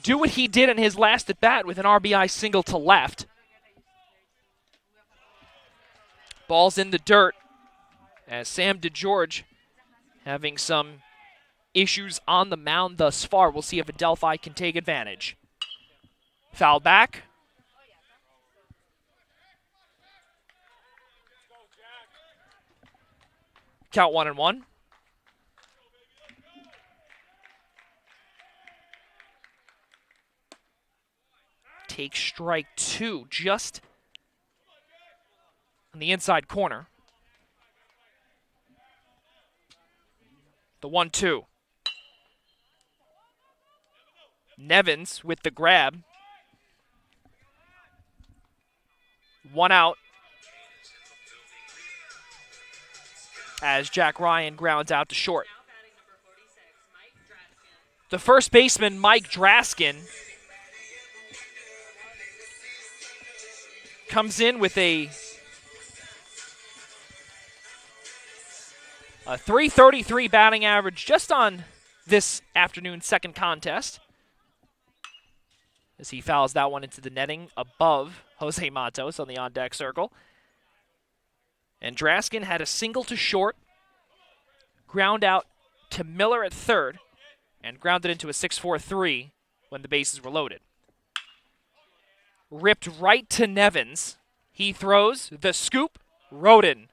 do what he did in his last at-bat with an RBI single to left. Ball's in the dirt as Sam DeGeorge having some issues on the mound thus far. We'll see if Adelphi can take advantage. Foul back. Count 1-1. Take strike 2 just on the inside corner. The 1-2. Nevins with the grab. 1 out as Jack Ryan grounds out to short. Now batting number 46, Mike Draskin. The first baseman, Mike Draskin, comes in with a .333 batting average just on this afternoon's second contest, as he fouls that one into the netting above Jose Matos on the on-deck circle. And Draskin had a single to short, ground out to Miller at third, and grounded into a 6-4-3 when the bases were loaded. Ripped right to Nevins. He throws the scoop. Roden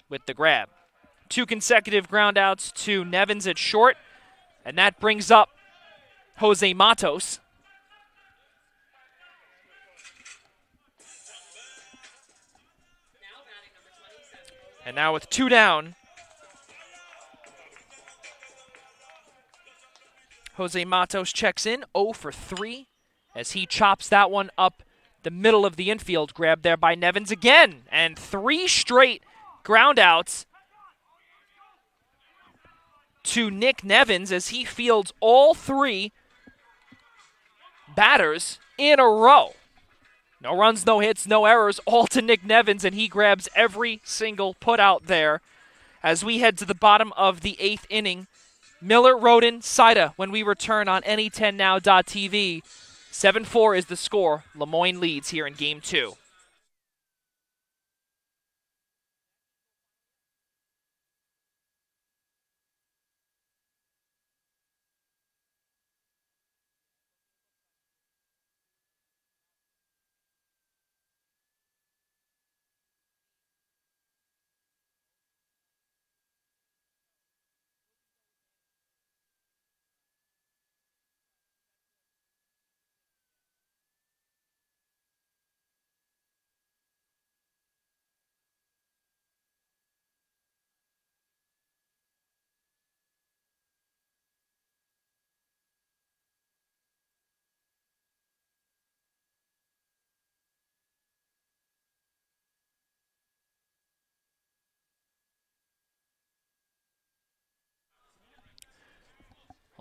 with the grab. 2 consecutive groundouts to Nevins at short, and that brings up Jose Matos. Now batting number 27, Jose. And now with 2 down, Jose Matos checks in 0 for 3 as he chops that one up the middle of the infield. Grabbed there by Nevins again, and 3 straight groundouts to Nick Nevins as he fields all 3 batters in a row. No runs, no hits, no errors, all to Nick Nevins, and he grabs every single putout there as we head to the bottom of the 8th inning. Miller, Roden, Saida when we return on Any10Now.tv. 7-4 is the score. Lemoyne leads here in Game 2.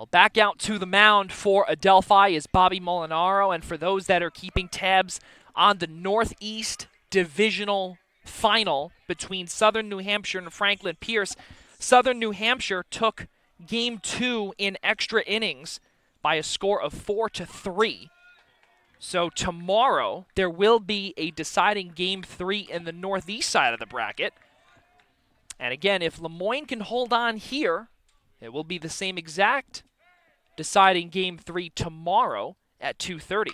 Well, back out to the mound for Adelphi is Bobby Molinaro, and for those that are keeping tabs on the Northeast Divisional Final between Southern New Hampshire and Franklin Pierce, Southern New Hampshire took Game 2 in extra innings by a score of 4-3. So tomorrow, there will be a deciding Game 3 in the Northeast side of the bracket. And again, if Lemoyne can hold on here, it will be the same exact deciding Game 3 tomorrow at 2:30.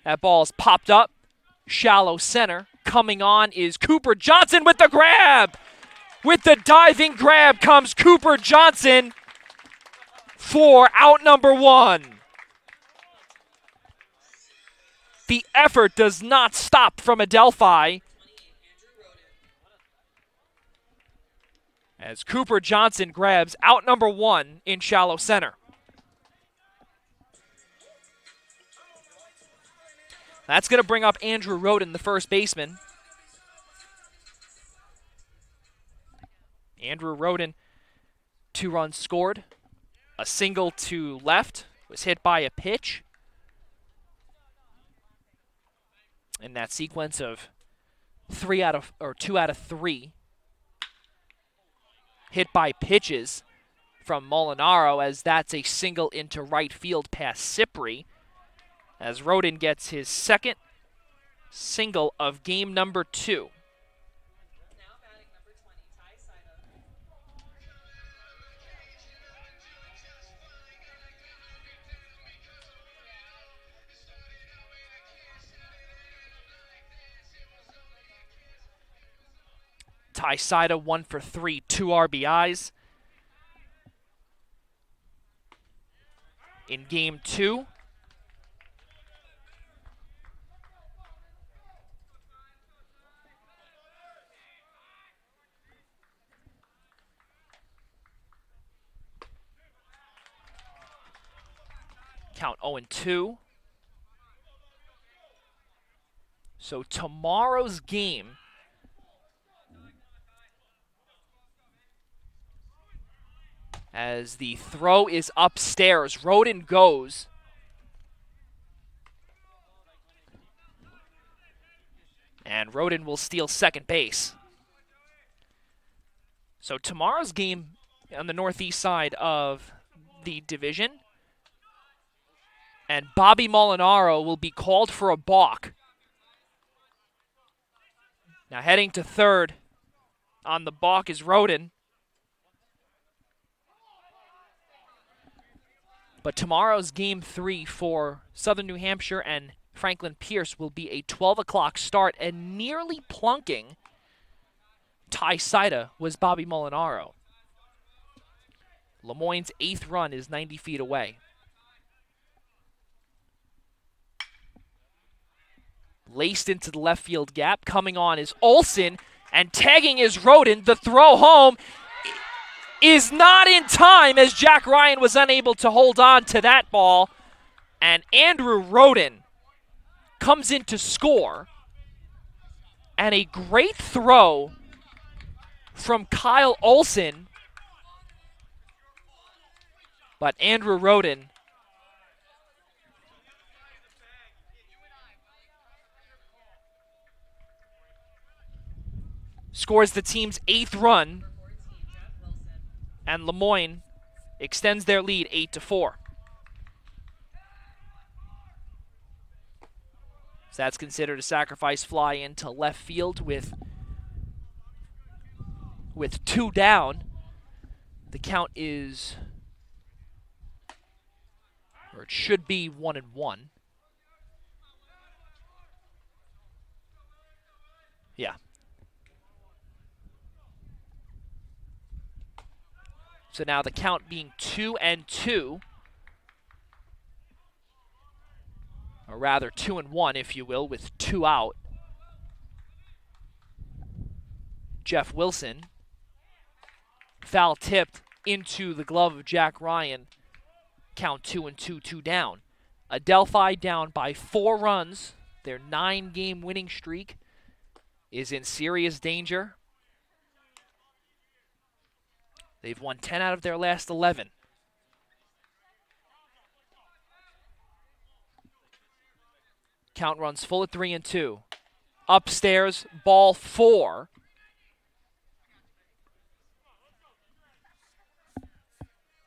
That ball's popped up, shallow center. Coming on is Cooper Johnson with the grab. With the diving grab comes Cooper Johnson for out number 1. The effort does not stop from Adelphi as Cooper Johnson grabs out number 1 in shallow center. That's going to bring up Andrew Roden, the first baseman. Andrew Roden, 2 runs scored. A single to left, was hit by a pitch. In that sequence of 2 out of 3 hit by pitches from Molinaro, as that's a single into right field past Cipri, as Roden gets his second single of game number 2. Now batting number 20, Ty Sida. Ty Sida 1 for 3, 2 RBIs. In game 2, count 0-2. So tomorrow's game as the throw is upstairs. Roden goes. And Roden will steal second base. So tomorrow's game on the northeast side of the division, and Bobby Molinaro will be called for a balk. Now heading to third on the balk is Roden. But tomorrow's game 3 for Southern New Hampshire and Franklin Pierce will be a 12 o'clock start, and nearly plunking Ty Sida was Bobby Molinaro. Lemoyne's 8th run is 90 feet away. Laced into the left field gap. Coming on is Olsen, and tagging is Roden. The throw home is not in time, as Jack Ryan was unable to hold on to that ball. And Andrew Roden comes in to score. And a great throw from Kyle Olsen. But Andrew Roden scores the team's 8th run, and Lemoyne extends their lead 8-4. So that's considered a sacrifice fly into left field with 2 down. The count is, or it should be, 1-1. Yeah. So now the count being 2-2, or rather 2-1, if you will, with 2 out. Jeff Wilson, foul tipped into the glove of Jack Ryan. Count 2-2, 2 down. Adelphi down by 4 runs. Their 9-game winning streak is in serious danger. They've won 10 out of their last 11. Count runs full at 3-2. Upstairs, ball 4.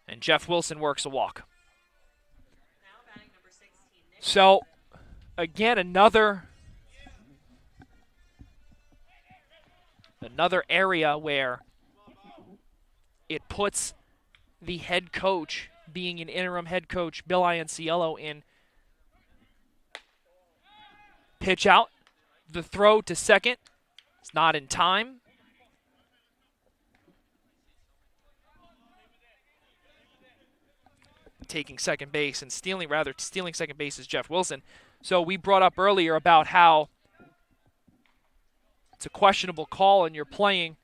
And Jeff Wilson works a walk. Now batting number 16, Nick. So, again, another area where it puts the head coach, being an interim head coach, Bill Ianciello, in pitch out. The throw to second. It's not in time. Taking second base and stealing second base is Jeff Wilson. So we brought up earlier about how it's a questionable call and you're playing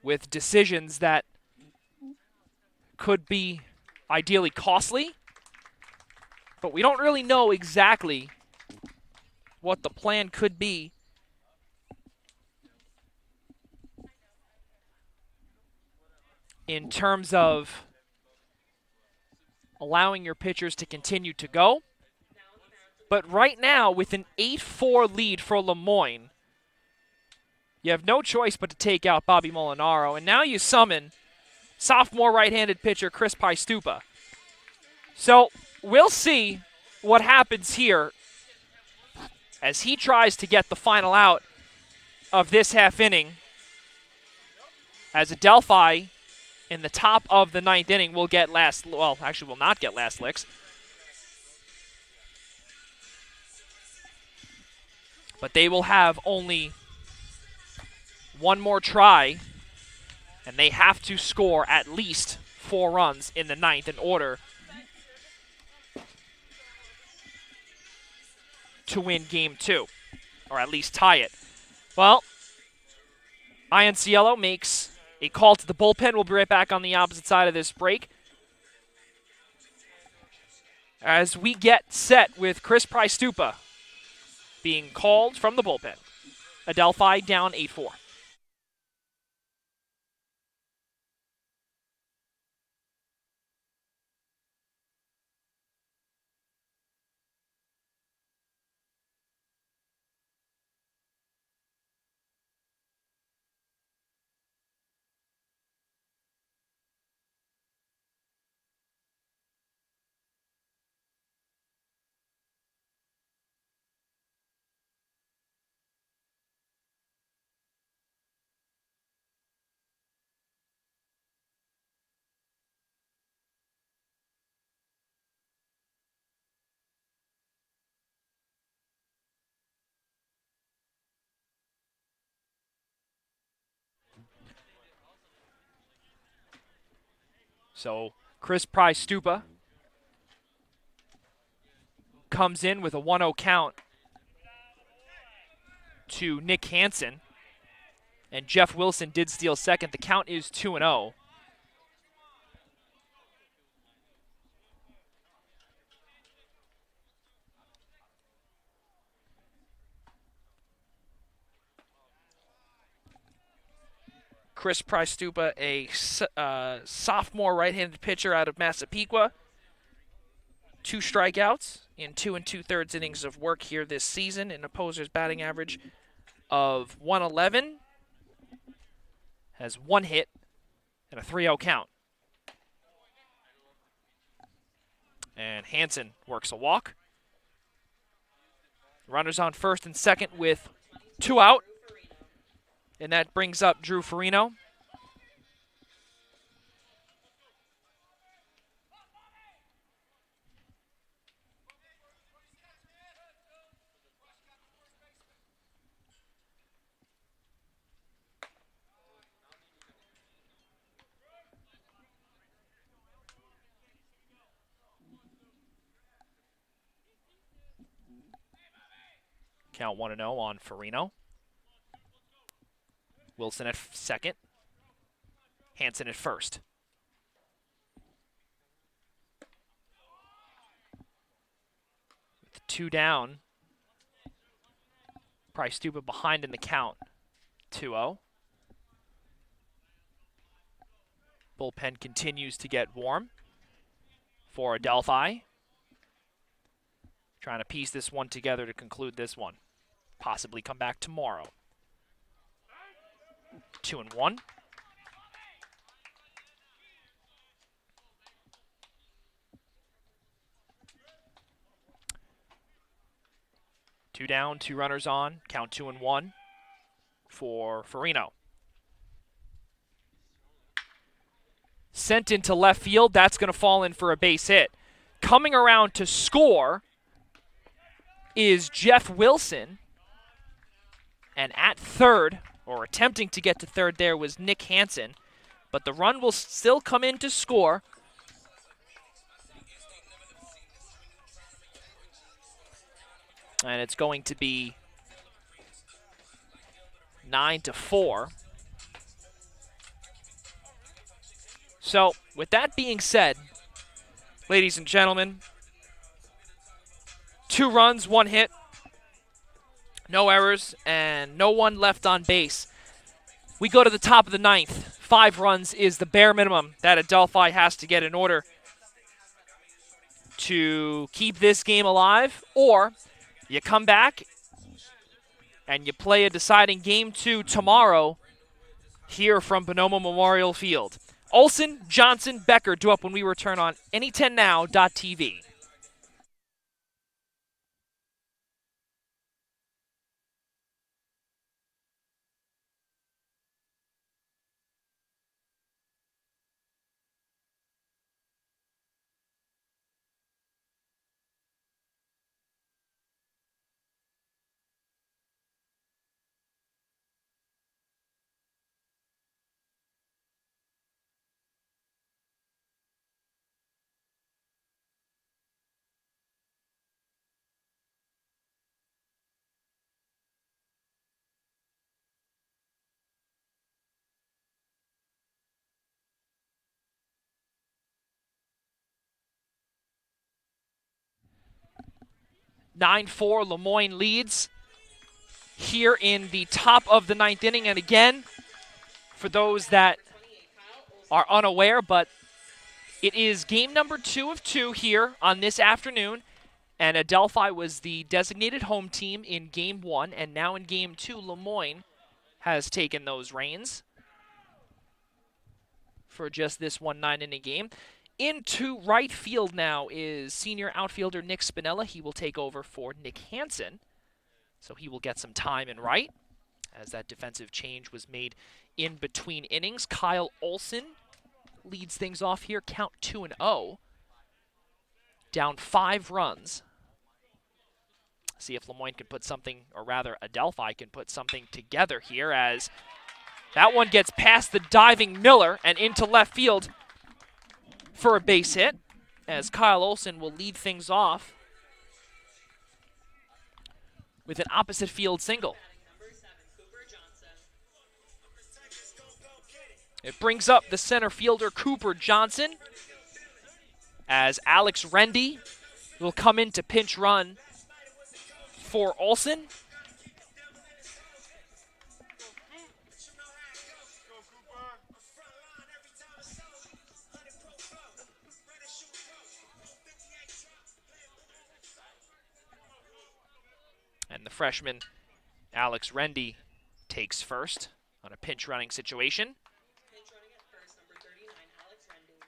with decisions that could be ideally costly, but we don't really know exactly what the plan could be in terms of allowing your pitchers to continue to go. But right now, with an 8-4 lead for Lemoyne, you have no choice but to take out Bobby Molinaro. And now you summon sophomore right-handed pitcher Chris Paistupa. So we'll see what happens here as he tries to get the final out of this half inning. As Adelphi in the top of the ninth inning will get will not get last licks. But they will have only one more try, and they have to score at least 4 runs in the ninth in order to win game 2, or at least tie it. Well, Ianciello makes a call to the bullpen. We'll be right back on the opposite side of this break as we get set with Chris Paistupa being called from the bullpen. Adelphi down 8-4. So Chris Paistupa comes in with a 1-0 count to Nick Hansen. And Jeff Wilson did steal second. The count is 2-0. Chris Paistupa, a sophomore right-handed pitcher out of Massapequa. 2 strikeouts in 2 2/3 innings of work here this season. An opposer's batting average of 111. Has 1 hit and a 3-0 count. And Hansen works a walk. Runners on first and second with 2 out. And that brings up Drew Farino. Count 1-0 on Farino. Wilson at second. Hansen at first. With 2 down. Paistupa behind in the count. 2-0. Bullpen continues to get warm for Adelphi. Trying to piece this one together to conclude this one. Possibly come back tomorrow. 2-1. Two down, two runners on. Count 2-1 for Farino. Sent into left field. That's going to fall in for a base hit. Coming around to score is Jeff Wilson. And at third, or attempting to get to third there, was Nick Hansen. But the run will still come in to score. And it's going to be 9-4. So, with that being said, ladies and gentlemen, 2 runs, 1 hit, no errors, and no one left on base. We go to the top of the 9th. 5 runs is the bare minimum that Adelphi has to get in order to keep this game alive, or you come back and you play a deciding Game 2 tomorrow here from Bonomo Memorial Field. Olsen, Johnson, Becker due up when we return on any10now.tv. (9-4) Lemoyne leads here in the top of the 9th inning. And again, for those that are unaware, but it is game number 2 of 2 here on this afternoon. And Adelphi was the designated home team in Game 1, and now in Game 2, Lemoyne has taken those reins for just this 1 9-inning game. Into right field now is senior outfielder Nick Spinella. He will take over for Nick Hansen, so he will get some time in right as that defensive change was made in between innings. Kyle Olsen leads things off here, count 2-0. Down 5 runs. See if Lemoyne can put something, or rather Adelphi can put something together here, as that one gets past the diving Miller and into left field for a base hit, as Kyle Olsen will lead things off with an opposite field single. It brings up the center fielder Cooper Johnson, as Alex Rendy will come in to pinch run for Olsen. And the freshman Alex Rendy takes first on a pinch running situation. Pinch running at first, number 39, Alex Rendy.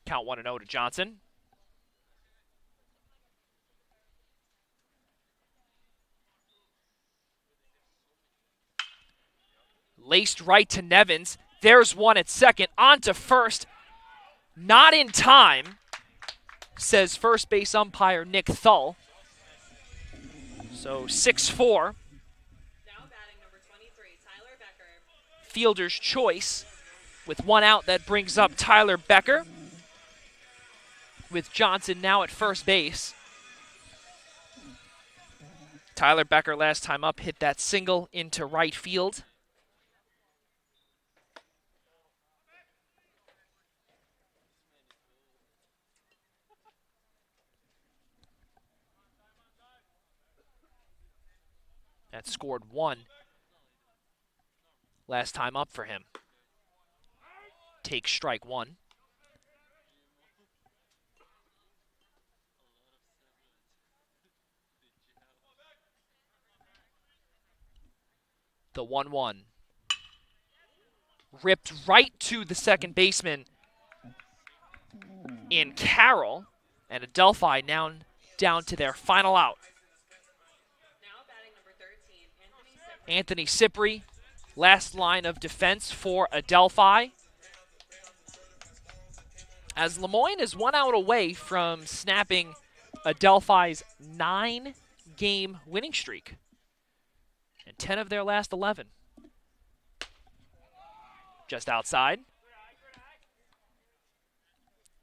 Count 1-0 to Johnson. Laced right to Nevins. There's one at second. On to first. Not in time, says first base umpire Nick Thull. So 6-4. Now batting number 23, Tyler Becker. Fielder's choice with 1 out. That brings up Tyler Becker, with Johnson now at first base. Tyler Becker last time up hit that single into right field. That scored 1 last time up for him. Take strike 1. The 1-1. Ripped right to the second baseman in Carroll. And Adelphi now down to their final out. Now batting number 13, Anthony Sipri. Anthony Sipri, last line of defense for Adelphi. As Lemoyne is 1 out away from snapping Adelphi's 9-game winning streak. And 10 of their last 11. Just outside.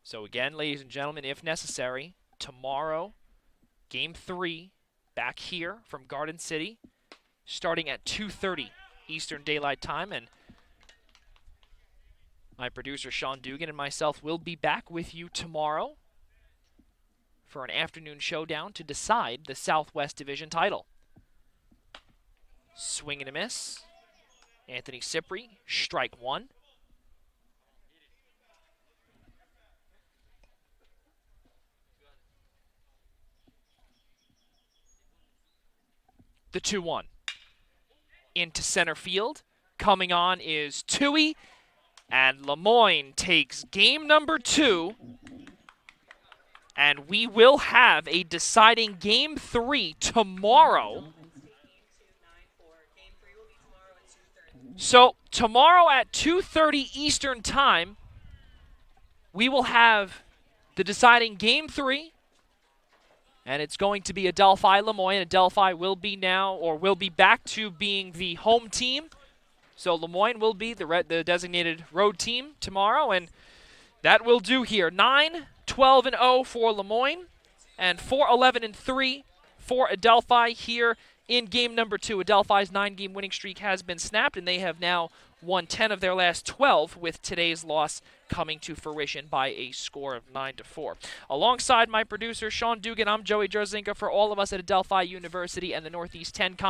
So again, ladies and gentlemen, if necessary, tomorrow, Game 3, back here from Garden City, starting at 2:30 Eastern Daylight Time. And my producer, Sean Dugan, and myself will be back with you tomorrow for an afternoon showdown to decide the Southwest Division title. Swing and a miss. Anthony Sipri, strike one. The 2-1. Into center field. Coming on is Tui. And Lemoyne takes game number 2. And we will have a deciding Game 3 tomorrow. Game 3 will be tomorrow at 2:30. So tomorrow at 2:30 Eastern Time, we will have the deciding Game 3. And it's going to be Adelphi Lemoyne. Adelphi will be back to being the home team. So Lemoyne will be the designated road team tomorrow, and that will do here. 9-12-0 for Lemoyne, and 4-11-3 for Adelphi here in game number 2. Adelphi's 9-game winning streak has been snapped, and they have now won 10 of their last 12, with today's loss coming to fruition by a score of 9-4. Alongside my producer, Sean Dugan, I'm Joey Jarzinka. For all of us at Adelphi University and the Northeast 10 Conference.